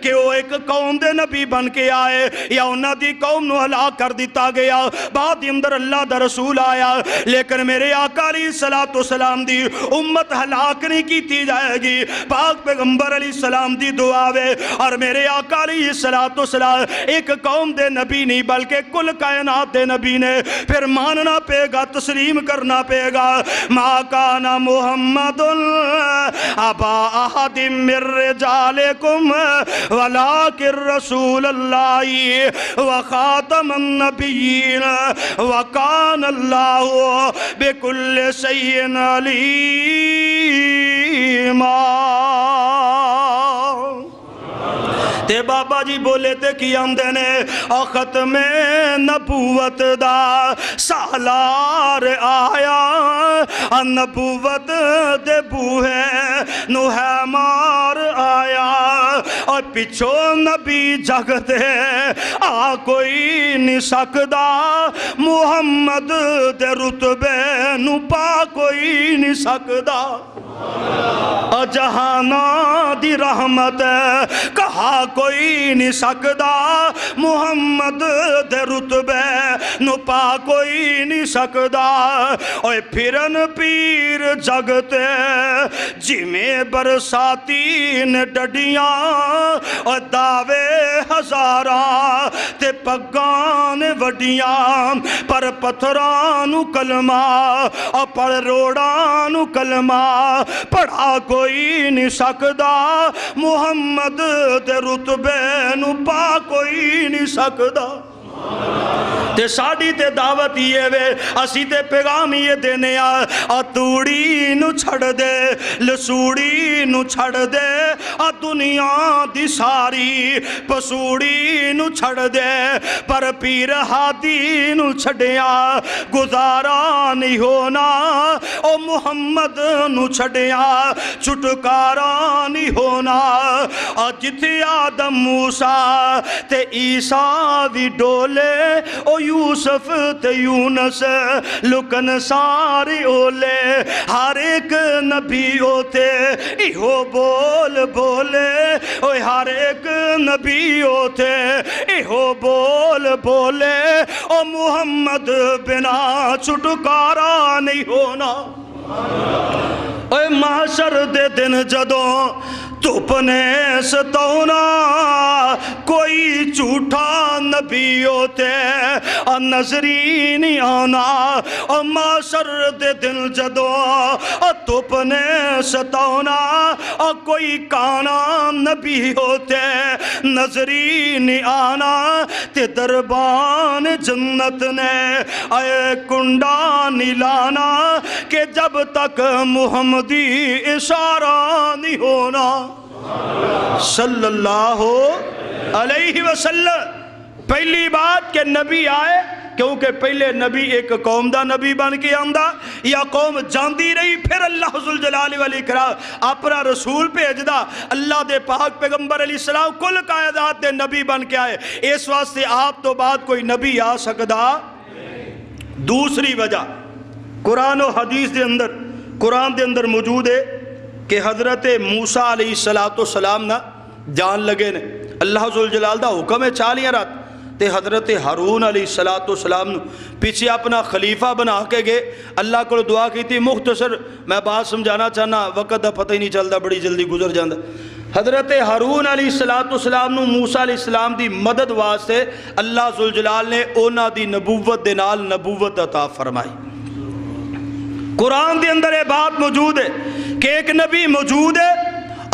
کہ وہ ایک قوم دے نبی بن کے آئے یا انہاں دی قوم نو ہلاک کر دیتا گیا بعد اندر اللہ دا رسول آیا لیکن میرے آقا علیہ السلام دی امت ہلاک نہیں کیتی جائے گی پاک پیغمبر علیہ السلام دی دعاوے اور میرے آقا علیہ السلام ایک قوم دے نبی نہیں بلکہ کل کائنات دے نبی نے پھر ماننا پے گا تسلیم کرنا پے گا ما کان محمد ابا احد من رجالکم ولکن رسول اللہ وخاتم النبیین وکان اللہ بکل شیء علیم ایمان تے بابا جی بولے تے کی آندے نے ختم نبوت دا سالار آیا نبوت دے بوہے نو ہے مار آیا اور پچھو نبی جگ دے آ کوئی نہیں سکدا محمد دے رتبے نو پا کوئی نہیں سکدا جہانا دی رحمت کہا کوئی نہیں سکدا محمد دے رتبے نو پا کوئی نہیں سکدا اوے پھرن پیر جگتے جی میں برساتی نے ڈڈیاں اور دعوے ہزاراں تے پگان وڈیاں پر پتھرانو کلمہ اور پر روڑانو کلمہ پڑھا کوئی نہیں سکدا محمد دے رتبے نو پا کوئی نہیں سکدا تے ساڑی تے دعوت یہ وے اسی تے پیغام یہ دینے توڑی نو چھڑ دے لسوڑی نو چھڑ دے دنیا دی ساری پسوڑی نو چھڑ دے پر پیر ہادی نو چھڑیا گزارا نہیں ہونا او محمد نو چھڑیا چھٹکارا نہیں ہونا جتھے آدم موسیٰ تے عیسیٰ بھی ڈولے او یوسف تے یونس لکن سارے اولے ہر ایک نبی ہوتے ایہو بول بولے اوہ ہر ایک نبی ہوتے ایہو بول بولے او محمد بنا چھٹکارا نہیں ہونا اوہ محشر دے دن جدوں تُپنے ستونا کوئی جھوٹا نبی ہوتے نظری نہیں آنا اور معاشر دے دل جدوں تُپنے ستونا اور کوئی کانا نبی ہوتے نظری نہیں آنا تے دربان جنت نے اے کنڈا نہیں لانا کہ جب تک محمدی اشارہ نہیں ہونا صلی اللہ علیہ وسلم پہلی بات کہ نبی آئے کیونکہ پہلے نبی ایک قوم دا نبی بن کے آندہ یا قوم جاندی رہی پھر اللہ ذوالجلال والاکرام اپنا رسول بھیجدا اللہ دے پاک پیغمبر علیہ السلام کل قائدات دے نبی بن کے آئے اس واسطے آپ تو بعد کوئی نبی آ سکدا دوسری وجہ قرآن و حدیث دے اندر قرآن دے اندر موجود ہے کہ حضرت موسیٰ علیہ السلام نا جان لگے نے اللہ ذوالجلال دا حکم ہے 40 رات تے حضرت ہارون علیہ السلام پیچھے اپنا خلیفہ بنا کے گئے اللہ کو دعا کی تھی مختصر میں بات سمجھانا چاہنا وقت دا پتہ ہی نہیں چلتا بڑی جلدی گزر جاندہ حضرت ہارون علیہ السلام نو موسیٰ علیہ السلام دی مدد واسطے اللہ ذوالجلال نے اونا دی نبوت دے نال نبوت عطا فرمائی قرآن دے اندر یہ بات موجود ہے کہ ایک نبی موجود ہے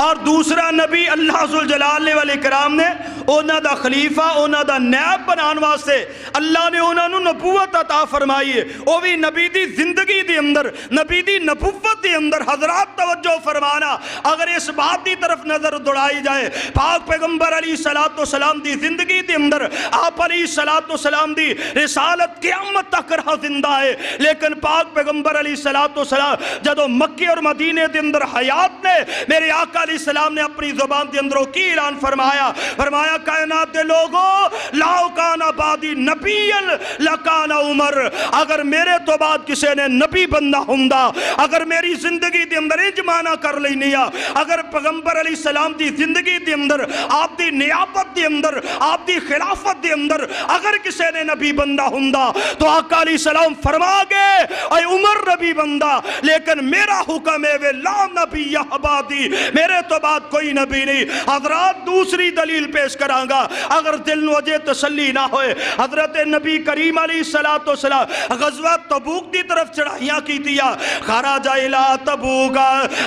اور دوسرا نبی اللہ ذوالجلال والاکرام نے اونا دا خلیفہ اونا دا نیب بنان واسطے اللہ نے اونا نو نبوت عطا فرمائی ہے او بھی نبی دی زندگی دی اندر نبی دی نبوت دی اندر حضرات توجہ فرمانا اگر اس بات دی طرف نظر دوڑائی جائے پاک پیغمبر علیہ السلام دی زندگی دی اندر آپ علیہ السلام دی رسالت قیامت تک رہا زندہ ہے لیکن پاک پیغمبر علیہ السلام جدو مکے اور مدینے دی اندر حیات نے میرے آقا علیہ السلام نے اپنی زبان دے اندروں کی اعلان فرمایا کائنات دے لوگوں لاؤ کانا بعدی نبیل لکانا عمر اگر میرے تو بعد کسے نے نبی بندہ ہوندا اگر میری زندگی دے اندر انجمانا کر لینیا اگر پیغمبر علیہ السلام دی زندگی دے اندر آپ دی نیابت دے اندر آپ دی خلافت دے اندر اگر کسے نے نبی بندہ ہوندا تو آقا علیہ السلام فرما گئے اے عمر نبی بندہ لیکن میرا حکم ہے لا نبی بعدی میرے میرے تو بعد کوئی نبی نہیں. حضرات دوسری دلیل پیش کرانگا اگر دل نو اجے تسلی نہ ہوئے. حضرت نبی کریم علیہ السلام غزوہ تبوک دی طرف چڑھائیاں کی دیا. خراج الہ تبوک,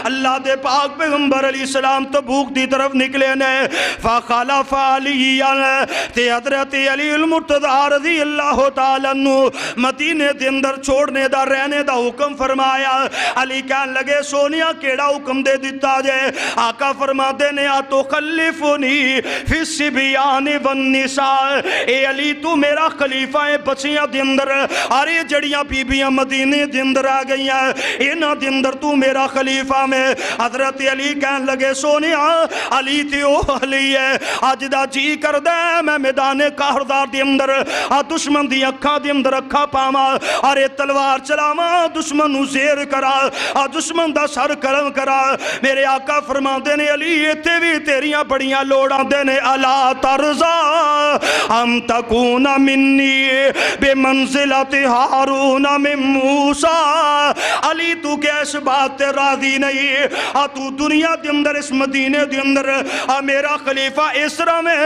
اللہ دے پاک پیغمبر علیہ السلام تبوک دی طرف نکلے نے. فخلف علی, تے حضرت علی المرتضی رضی اللہ تعالیٰ عنہ مدینے دے اندر چھوڑنے دا رہنے دا حکم فرمایا. علی کہن لگے سونیا کیڑا حکم دے دیتا جے؟ آقا فرما دینے آتو خلفنی فی الصبیان والنساء, اے علی تو میرا خلیفہ ہے بچیاں دے اندر, ارے جڑیاں بی بیاں مدینے دے اندر آ گئی ہیں, انہاں دے اندر تو میرا خلیفہ میں. حضرت علی کہن لگے سونیا علی تے او علی ہے, اج دا جی کردہ میں میدان کاہردار دے اندر دشمن دی اکھاں دے اندر اکھاں پاواں, ارے تلوار چلاواں, دشمن نو زیر کرا, دشمن دا سر کرم کرا. میرے آقا فرماندے نے علی ایتھے بھی تیریاں بڑیاں لوڑاں دے نے. الا ترضا ام تکون منی بے منزلت ہارون من موسیٰ, علی تو کیس بات تے راضی نہیں, تو دنیا دے اندر اس مدینے دے اندر میرا خلیفہ اس طرح میں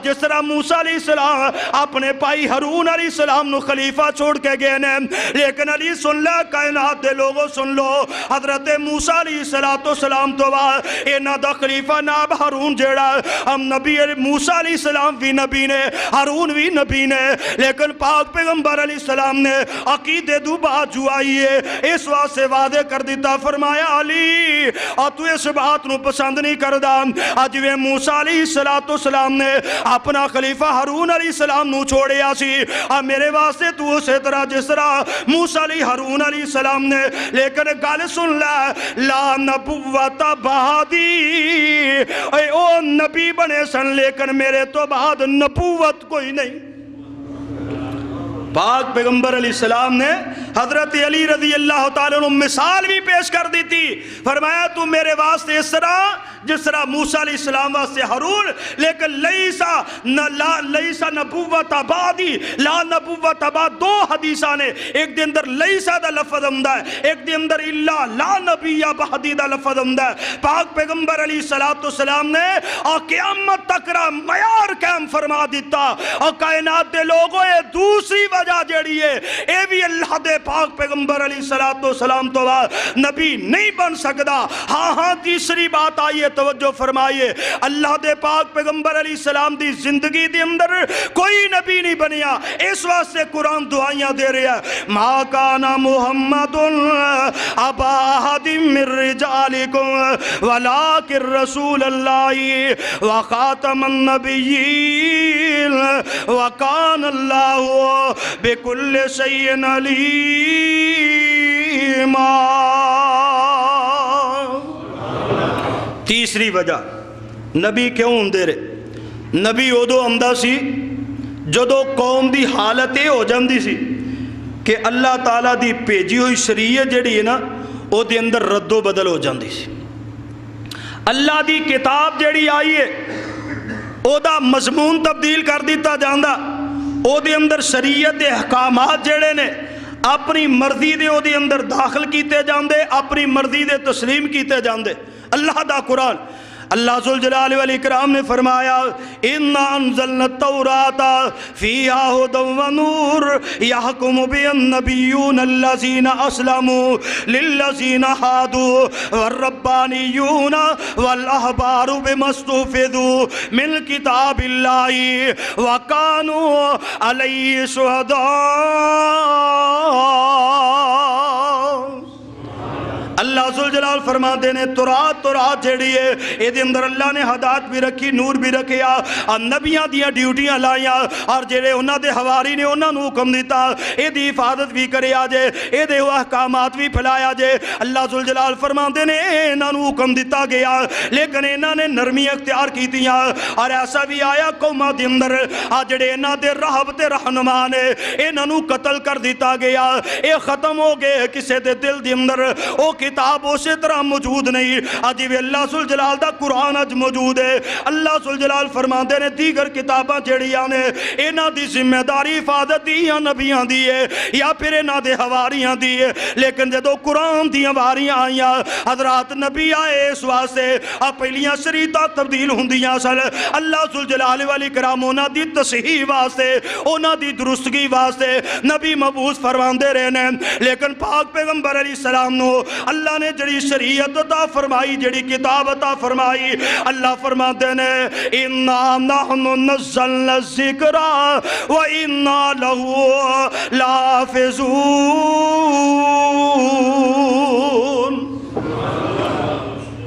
جس طرح موسیٰ علیہ السلام اپنے پائی ہارون علیہ السلام نو خلیفہ چھوڑ کے گئے نے. لیکن علی سن لے, کائنات دے لوگوں سن لو, حضرت موسیٰ علیہ السلام تو بعد اینا دا خلیفہ ناب ہارون جیڑا, ہم نبی موسیٰ علیہ السلام بھی نبی نے, ہارون بھی نبی نے, لیکن پاک پیغمبر علیہ السلام نے عقیدے دو بات جو آئی ہے اس واسطے وعدے کر دیتا. فرمایا علی تو اس بات نو پسند نہیں کردہ, آج وہ موسیٰ علیہ السلام نے اپنا خلیفہ ہارون علیہ السلام نو چھوڑے آسی, میرے واسطے تو اسی طرح جس طرح موسیٰ علیہ ہارون علیہ السلام نے. لیکن گل سن لے, لا نبوت بعدی, او نبی بنے سن لیکن میرے تو بعد نبوت کوئی نہیں. پاک پیغمبر علیہ السلام نے حضرت علی رضی اللہ تعالیٰ عنہ مثال بھی پیش کر دی تھی. فرمایا تو میرے واسطے اس طرح جس طرح موسیٰ علیہ السلام واسطے ہارون, لیکن لیسا نبوت بعدی, لا نبوت بعد. دو حدیثاں نے, ایک دے اندر لیسا دا لفظ ہمدا ہے, ایک دے اندر اللہ لا نبی بعدی دا لفظ ہمدا ہے. پاک پیغمبر علیہ السلام نے اور قیامت تک را معیار قائم فرما دیتا. اور کائنات دے لوگوں دوسری وجہ جڑی ہے اے بھی اللہ دے پاک پیغمبر علیہ السلام تو نبی نہیں بن سکتا. ہاں تیسری بات آئیے, توجہ فرمائیے, اللہ دے پاک پیغمبر علیہ السلام دی زندگی دے اندر کوئی نبی نہیں بنیا. اس واسطے قرآن دعائیاں دے رہے ہیں, ما کان محمد ابا احد من رجالکم ولکن رسول اللہ وخاتم النبیین وکان اللہ بکل شیء علیما. تیسری وجہ نبی کیوں ہوندے رہے؟ نبی ادو آمدا سی جدو قوم دی حالت یہ ہو جاندی سی کہ اللہ تعالیٰ دی بھیجی ہوئی شریعت جڑی ہے نا او دے اندر رد و بدل ہو جاندی سی. اللہ دی کتاب جڑی آئی ہے او دا مضمون تبدیل کر دیتا جاندا, او دے اندر شریعت دے احکامات جڑے نے اپنی مرضی دے او دے اندر داخل کیتے جاندے, اپنی مرضی دے تسلیم کیتے جاندے. اللہ دا قرآن اللہ ذوالجلال والاکرام نے فرمایا اِنَّا أَنزَلْنَا التَّوْرَاةَ فِيهَا هُدًى وَنُورٌ يَحْكُمُ بِهَا النَّبِيُّونَ الَّذِينَ أَسْلَمُوا لِلَّذِينَ هَادُوا وَالرَّبَّانِيُّونَ وَالْأَحْبَارُ بِمَا اسْتُحْفِظُوا مِنْ كِتَابِ اللَّهِ وَكَانُوا عَلَيْهِ شُهَدَاءَ. اللہ ذوالجلال فرما دینے تورات جیڑی ہے اے دے اندر اللہ نے ہدایت بھی رکھی, نور بھی رکھیا, اور نبیاں دیاں ڈیوٹیاں لائیاں, اور جیڑے انہاں دے حواری نے انہاں نو حکم دیتا اے دی حفاظت بھی کرے آجے, اے دے احکامات بھی پھلایا جے. اللہ ذوالجلال فرما دینے انہاں نو حکم دیتا گیا لیکن انہاں نے نرمی اختیار کی دیا, اور ایسا بھی آیا قومہ دے اندر جیڑے انہاں دے رہب تے رہنما نے انہاں نو قتل کر دیتا گیا. اے ختم ہو گئے کسے دے دل دے اندر او کتاب اسی طرح موجود نہیں اج بھی اللہ سل جلال دا قرآن اج موجود ہے اللہ سل جلال فرماندے نے دیگر کتاباں جڑیاں نے انہاں دی ذمہ داری حفاظت دی یا نبیاں دی ہے یا پھر انہاں دے حواریاں دی ہے لیکن جدو قرآن دی حواریاں آئیاں حضرات نبی آئے اس واسطے پہلیاں شریعتاں تبدیل ہوندیاں سن اللہ سل جلال والی کرام انہاں دی تصحیح واسطے انہاں دی درستگی واسطے نبی مبعوث فرماندے رہے نے لیکن پاک پیغمبر علیہ السلام نو اللہ نے جڑی شریعت عطا فرمائی جڑی کتاب عطا فرمائی اللہ فرماتے نے اِنَّا نَحْنُ نَزَّلْنَا الذِّكْرَ وَإِنَّا لَهُ لَحَافِظُونَ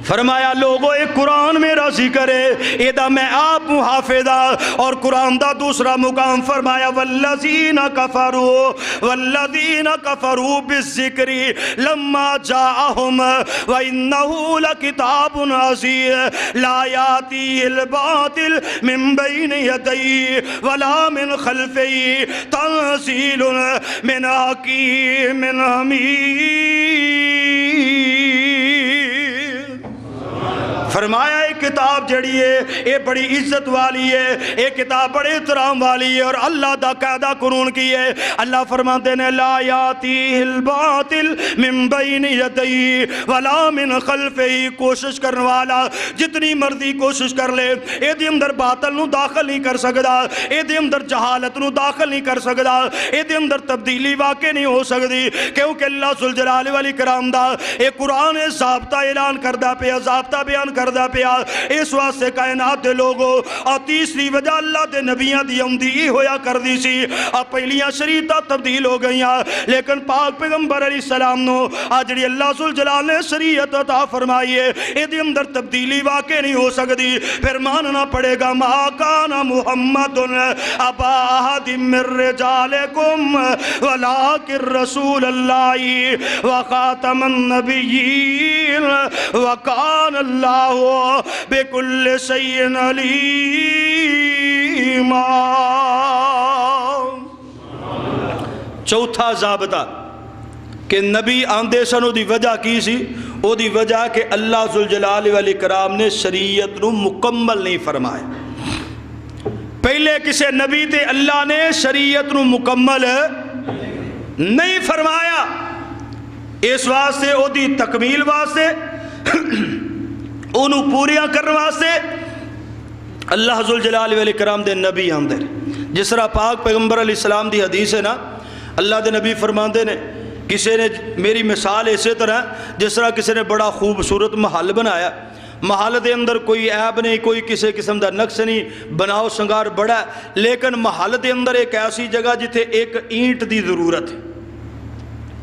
فرمایا لوگو ایک قرآن میرا ذکر ہے ایدہ میں آپ محافظہ اور قرآن دا دوسرا مقام فرمایا وَالَّذِينَ كَفَرُوا بِالذِّكْرِ لَمَّا جَاءَهُمْ وَإِنَّهُ لَكِتَابٌ عَزِيزٌ لَا يَأْتِيهِ الْبَاطِلُ مِنْ بَيْنِ يَدَيْهِ وَلَا مِنْ خَلْفِهِ تَنزِيلٌ مِنْ حَكِيمٍ حَمِيدٍ فرمایا ایک کتاب جڑی ہے یہ بڑی عزت والی ہے ایک کتاب بڑے احترام والی ہے اور اللہ دا قاعدہ قرآن کی ہے اللہ فرماتے ہیں لا یاتیہ الباطل من بین یدیہ ولا من خلفہ کوشش کرنے والا جتنی مرضی کوشش کر لے اے دے اندر باطل نو داخل نہیں کر سکتا اے دے اندر جہالت نو داخل نہیں کر سکتا اے دے اندر تبدیلی واقع نہیں ہو سکتی کیونکہ اللہ ذوالجلال والاکرام دا اے قرآن ضابطہ اعلان کردہ پہ ضابطہ بیان کردہ پیا اس واسطے کائنات دے لوگوں اور تیسری وجہ اللہ دے نبیاں دی اوندی ہویا کر دی سی اور پہلیاں شریعتاں تبدیل ہو گئیاں لیکن پاک پیغمبر علیہ السلام نو آجڑی اللہ ذوالجلال نے شریعت عطا فرمائی ہے اے دے اندر تبدیلی واقع نہیں ہو سکتی پھر ماننا پڑے گا ما کان محمد ابا احد من رجالکم ولکن رسول اللہ وخاتم النبیین وکان اللہ بِكُلِّ شَيْءٍ عَلِيمًا چوتھا ضابطہ کہ نبی آندے سنو دی وجہ کی سی او دی وجہ کہ اللہ ذوالجلال والاکرام نے شریعت نو مکمل نہیں فرمایا پہلے کسے نبی تے اللہ نے شریعت نو مکمل نہیں فرمایا اس واسطے او دی تکمیل واسطے انہوں پوریاں کرنے واسطے اللہ ذوالجلال والاکرام دے نبی آندے جس طرح پاک پیغمبر علیہ السلام دی حدیث ہے نا اللہ دے نبی فرماندے نے کسی نے میری مثال اسی طرح جس طرح کسی نے بڑا خوبصورت محل بنایا محل دے اندر کوئی عیب نہیں کوئی کسی قسم دا نقص نہیں بناؤ سنگار بڑا ہے لیکن محل دے اندر ایک ایسی جگہ جتھے ایک اینٹ دی ضرورت ہے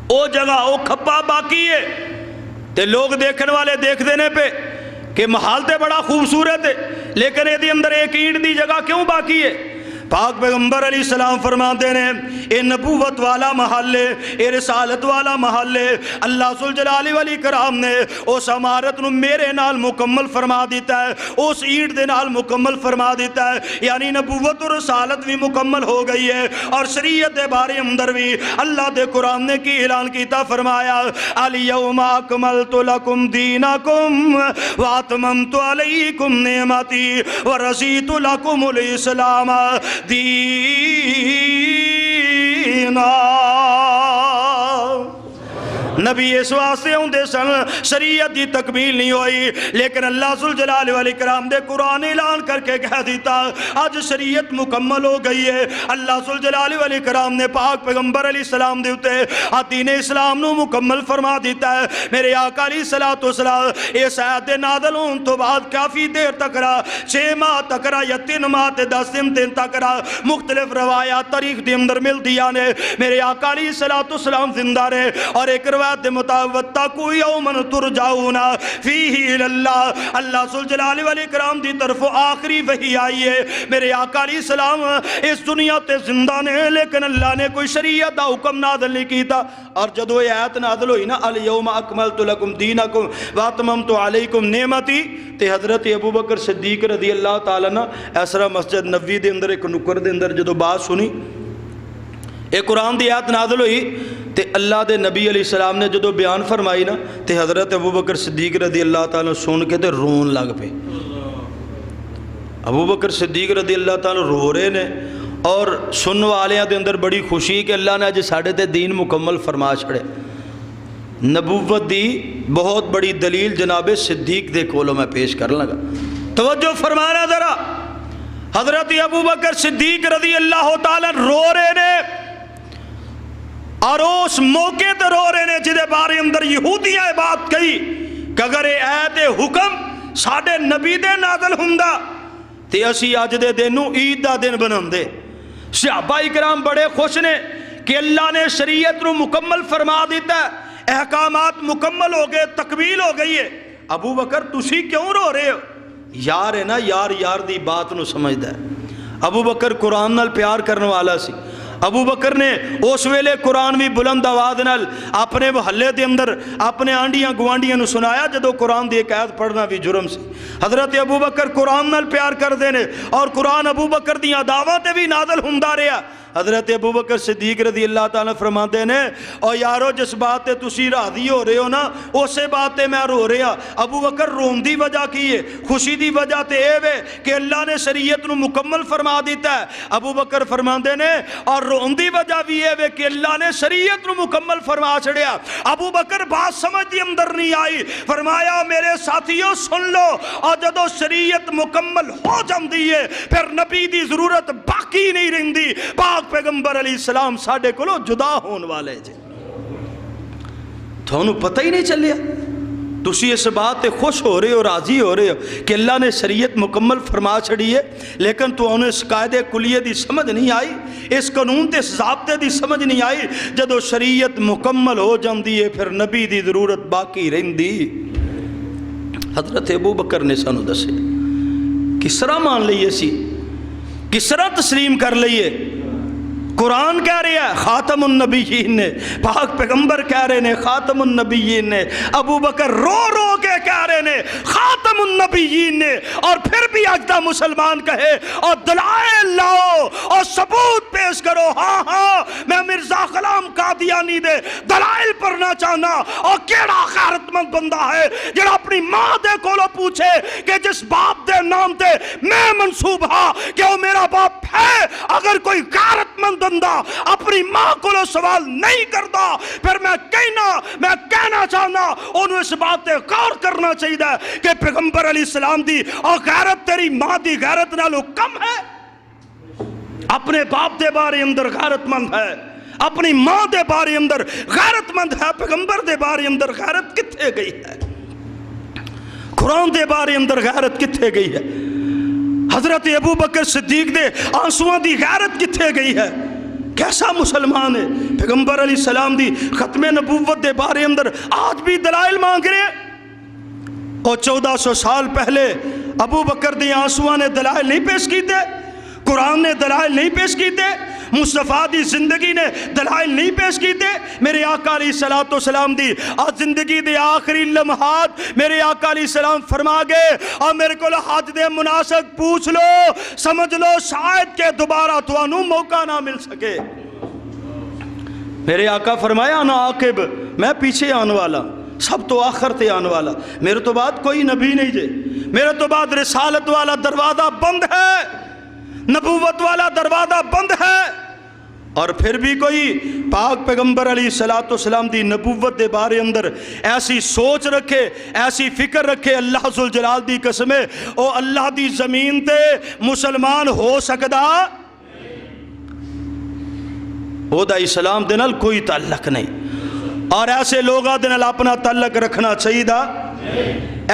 او جگہ او کھپا باقی ہے تے لوگ دیکھنے والے دیکھ دینے پہ کہ محل تے بڑا خوبصورت ہے لیکن یہ دی اندر ایک اینٹ دی جگہ کیوں باقی ہے پاک پیغمبر علیہ السلام فرماتے ہیں اے نبوت والا محل ہے اے رسالت والا محل ہے اللہ ذوالجلال والاکرام نے اس عمارت نو میرے نال مکمل فرما دیتا ہے اس اینٹ دے نال مکمل فرما دیتا ہے یعنی نبوت اور رسالت بھی مکمل ہو گئی ہے اور شریعت بارے اندر بھی اللہ دے قرآن نے کی اعلان کیتا فرمایا الیوم اکملت لکم دینکم واتممت علیکم نعمتی ورضیت لکم الاسلام دینا نبی اس واسطے ہوندے سن شریعت دی تکمیل نہیں ہوئی لیکن اللہ ذوالجلال والاکرام دے قرآن اعلان کر کے کہہ دیتا آج شریعت مکمل ہو گئی ہے اللہ ذوالجلال والاکرام نے پاک پیغمبر علیہ السلام دے اتے دین اسلام نو مکمل فرما دیتا ہے میرے آقا علیہ السلام اس آیت دے نازل ہون تو بعد کافی دیر تک رہا 6 ماہ تک رہا یا 3 ماہ تے 10 دن تک رہا مختلف روایات تاریخ دے اندر مل دیا نے میرے آقا علیہ السلام زندہ رہے اور ایک روایت دے مطابق وَاتَّقُوا يَوْمًا تُرْجَعُونَ فِيهِ إِلَى اللَّهِ اللہ ذوالجلال والاکرام دی طرف آخری وحی آئی ہے میرے آقا علیہ السلام اس دنیا تے زندہ نے لیکن اللہ نے کوئی شریعت دا حکم نازل نہیں کیتا اور جدو یہ آیت نازل ہوئی نا الیوم اکملت لکم دینکم واتممت علیکم نعمتی تے حضرت ابوبکر صدیق رضی اللہ تعالیٰ نا ایسرا مسجد نبوی دے اندر ایک نکر دے اندر جدو بات سنی ایک قرآن دی آیت نازل ہوئی تے اللہ دے نبی علیہ السلام نے جدو بیان فرمائی نا تے حضرت ابوبکر صدیق رضی اللہ تعالیٰ سن کے تے رون لگ پے. ابوبکر صدیق رضی اللہ تعالیٰ رو رہے نے اور سننے والیاں دے اندر بڑی خوشی کہ اللہ نے اج ساڈے تے دین مکمل فرما چھڑے. نبوت دی بہت بڑی دلیل جناب صدیق دے کولوں میں پیش کر لگا. توجہ فرمانا ذرا. حضرت ابوبکر صدیق رضی اللہ تعالیٰ رو رہے نے اور اس موقع تے رو رہے نے جدے بارے اندر یہودیاں بات کہی کہ اگر ایت حکم ساڈے نبی دے نازل ہوندا تے اسی اج دے دن نوں عید دا دن بناندے. صحابہ اکرام بڑے خوش نے کہ اللہ نے شریعت نو مکمل فرما دیتا ہے, احکامات مکمل ہو گئے, تکمیل ہو گئی ہے. ابو بکر تسی کیوں رو رہے ہو؟ یار ہے نا, یار یار دی بات نو سمجھدا ہے. ابو بکر قرآن نال پیار کرنے والا سی. ابو بکر نے اس ویلے قرآن بھی بلند آواز نال اپنے محلے دے اندر اپنے آنڈیاں گوانڈیاں نو سنایا جدو قرآن دی ایک آیت پڑھنا بھی جرم سی. حضرت ابو بکر قرآن نال پیار کر دینے اور قرآن ابو بکر دیاں دعوتیں بھی نازل ہوندا رہیا. حضرت ابو بکر صدیق رضی اللہ تعالیٰ فرماندے نے اور یارو جس بات تے تسی راضی ہو رہے ہو نا اسے بات تے میں رو رہا. ابو بکر رون دی وجہ کی ہے, خوشی دی وجہ تے اے وے کہ اللہ نے شریعت نو مکمل فرما دیتا ہے. ابو بکر فرماندے نے اور رون دی وجہ بھی اے وے کہ اللہ نے شریعت نو مکمل فرما چھڑیا. ابو بکر بات سمجھ دی اندر نہیں آئی, فرمایا میرے ساتھیوں سن لو, اور جدو شریعت مکمل ہو جاندی ہے پھر نبی دی ضرورت باقی نہیں رہندی. پیغمبر علیہ السلام ساڈے کولوں جدا ہون والے جے. تھانوں پتہ ہی نہیں چلیا. تسی اس بات تے خوش ہو رہے ہو, راضی ہو رہے ہو کہ اللہ نے شریعت مکمل فرما چھڑی ہے, لیکن تو انہیں اس قاعدے کلیے دی سمجھ نہیں آئی, اس قانون تے اس ضابطے دی سمجھ نہیں آئی. جدو شریعت مکمل ہو جاندی ہے پھر نبی دی ضرورت باقی رہندی. حضرت ابو بکر نے سانو دسے کس طرح مان لئیے سی, کس طرح تسلیم کر لئیے. قرآن کہہ رہے ہیں خاتم النبیین نے, پاک پیغمبر کہہ رہے ہیں خاتم النبیین نے, ابو بکر رو رو کے کہہ رہے ہیں خاتم النبیین نے, اور پھر بھی اجدہ مسلمان کہے اور دلائل لاؤ اور ثبوت پیش کرو. ہاں ہاں میں مرزا غلام قادیانی دے دلائل پڑھنا چاہنا. اور کیڑا غیرت مند بندہ ہے جڑا اپنی ماں دے کولو پوچھے کہ جس باپ دے نام تے میں منصوب ہاں کہ وہ میرا باپ ہے. اگر کوئی غیرت مند بندہ اپنی ماں کو سوال نہیں کرتا پھر میں کہنا چاہنا انہوں اس بات تے غور کرنا چاہیے کہ پیغمبر علیہ السلام دی اور غیرت تیری ماں دی غیرت نالوں کم ہے. اپنے باپ دے بارے اندر غیرت مند ہے, اپنی ماں دے بارے اندر غیرت مند ہے, پیغمبر دے بارے اندر غیرت کتھے گئی ہے, قرآن دے بارے اندر غیرت کتھے گئی ہے, حضرت ابو بکر صدیق دے آنسواں دی غیرت کتھے گئی ہے. کیسا مسلمان ہے. پیغمبر علیہ السلام دی ختم نبوت دے بارے اندر آج بھی دلائل مانگ رہے ہیں, اور 1400 سال پہلے ابو بکر دی آنسواں نے دلائل نہیں پیش کیتے, قرآن نے دلائل نہیں پیش کیتے, مصطفیٰ دی زندگی نے دلائل نہیں پیش کیتے. میرے آقا علیہ السلام دی آج زندگی دے آخری لمحات میرے آقا علیہ السلام فرما گئے اور میرے کو حج دے مناسک پوچھ لو, سمجھ لو شاید کہ دوبارہ تو انہوں موقع نہ مل سکے. میرے آقا فرمایا نا عاقب, میں پیچھے آنے والا, سب تو آخر تے آنے والا, میرے تو بعد کوئی نبی نہیں جے, میرے تو بعد رسالت والا دروازہ بند ہے, نبوت والا دروازہ بند ہے. اور پھر بھی کوئی پاک پیغمبر علیہ السلام دی نبوت دے بارے اندر ایسی سوچ رکھے, ایسی فکر رکھے, اللہ ذوالجلال دی قسم ہے او اللہ دی زمین تے مسلمان ہو سکدا او دا اسلام دے نال کوئی تعلق نہیں. اور ایسے لوگاں دے نال اپنا تعلق رکھنا چاہیے دا,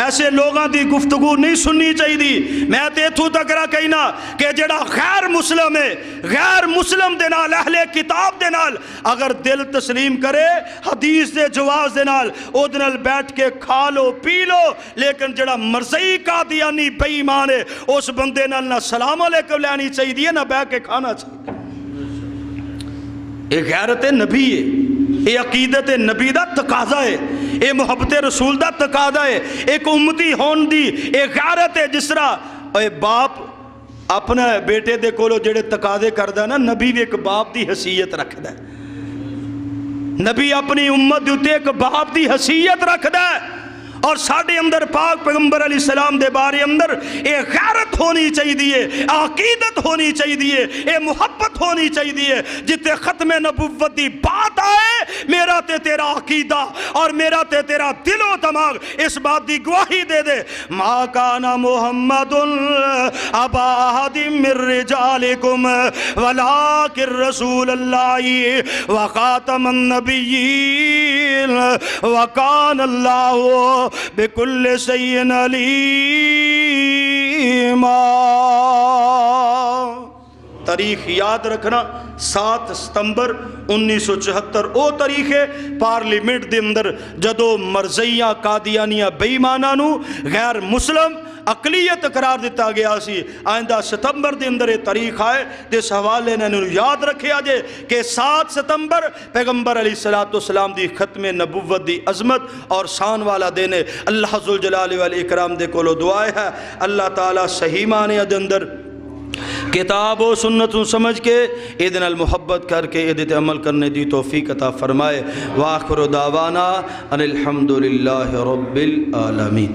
ایسے لوگاں دی گفتگو نہیں سننی چاہیے. میں تیتھو تک رہا کہنا کہ جڑا غیر مسلم ہے, غیر مسلم دے نال, اہل کتاب دے نال اگر دل تسلیم کرے حدیث دے جواز دے نال او دے نال بیٹھ کے کھا لو پی لو, لیکن جڑا مرزئی قادیانی بے ایمان ہے اس بندے نال نہ سلام علیکم لینی چاہیے نہ بیٹھ کے کھانا چاہیے. یہ غیرت نبی ہے, یہ عقیدت نبی دا تقاضا ہے, یہ محبت رسول دا تقاضا ہے, ایک امتی ہون دی ایک غیرت ہے. جس طرح اے باپ اپنا بیٹے دے کولو جڑے تقاضے کردا ہے نا, نبی بھی ایک باپ دی حیثیت رکھدا ہے. نبی اپنی امت دے اتے ایک باپ دی حیثیت رکھدا ہے اور ساڈے اندر پاک پیغمبر علیہ السلام دے بارے اندر اے غیرت ہونی چاہیے، عقیدت ہونی چاہیے، اے محبت ہونی چاہیے، جتے ختم نبوت دی بات آئے میرا تے تیرا عقیدہ اور میرا تے تیرا دل و دماغ اس بات دی گواہی دے دے ما کان محمد ابا احد من رجالکم ولکن رسول اللہ وخاتم النبیین وکان اللہ بکل شیء علیما۔ تاریخ یاد رکھنا 7 ستمبر 1974 او تاریخ ہے پارلیمنٹ دے اندر جدو مرزیاں قادیانیاں بے ایماناں نو غیر مسلم اقلیت قرار دیتا گیا سی۔ آئندہ ستمبر دے اندر یہ تاریخ آئے جس حوالے نے یاد رکھے آجے کہ 7 ستمبر پیغمبر علیہ السلام دی ختم نبوت دی عظمت اور شان والا دینے اللہ ذوالجلال والاکرام دے کولو دعائے ہے اللہ تعالیٰ صحیح معنی دے اندر کتاب و سنت سمجھ کے ایدن المحبت کر کے ایدت عمل کرنے دی توفیق عطا فرمائے۔ وآخر دعوانا ان الحمدللہ رب العالمین۔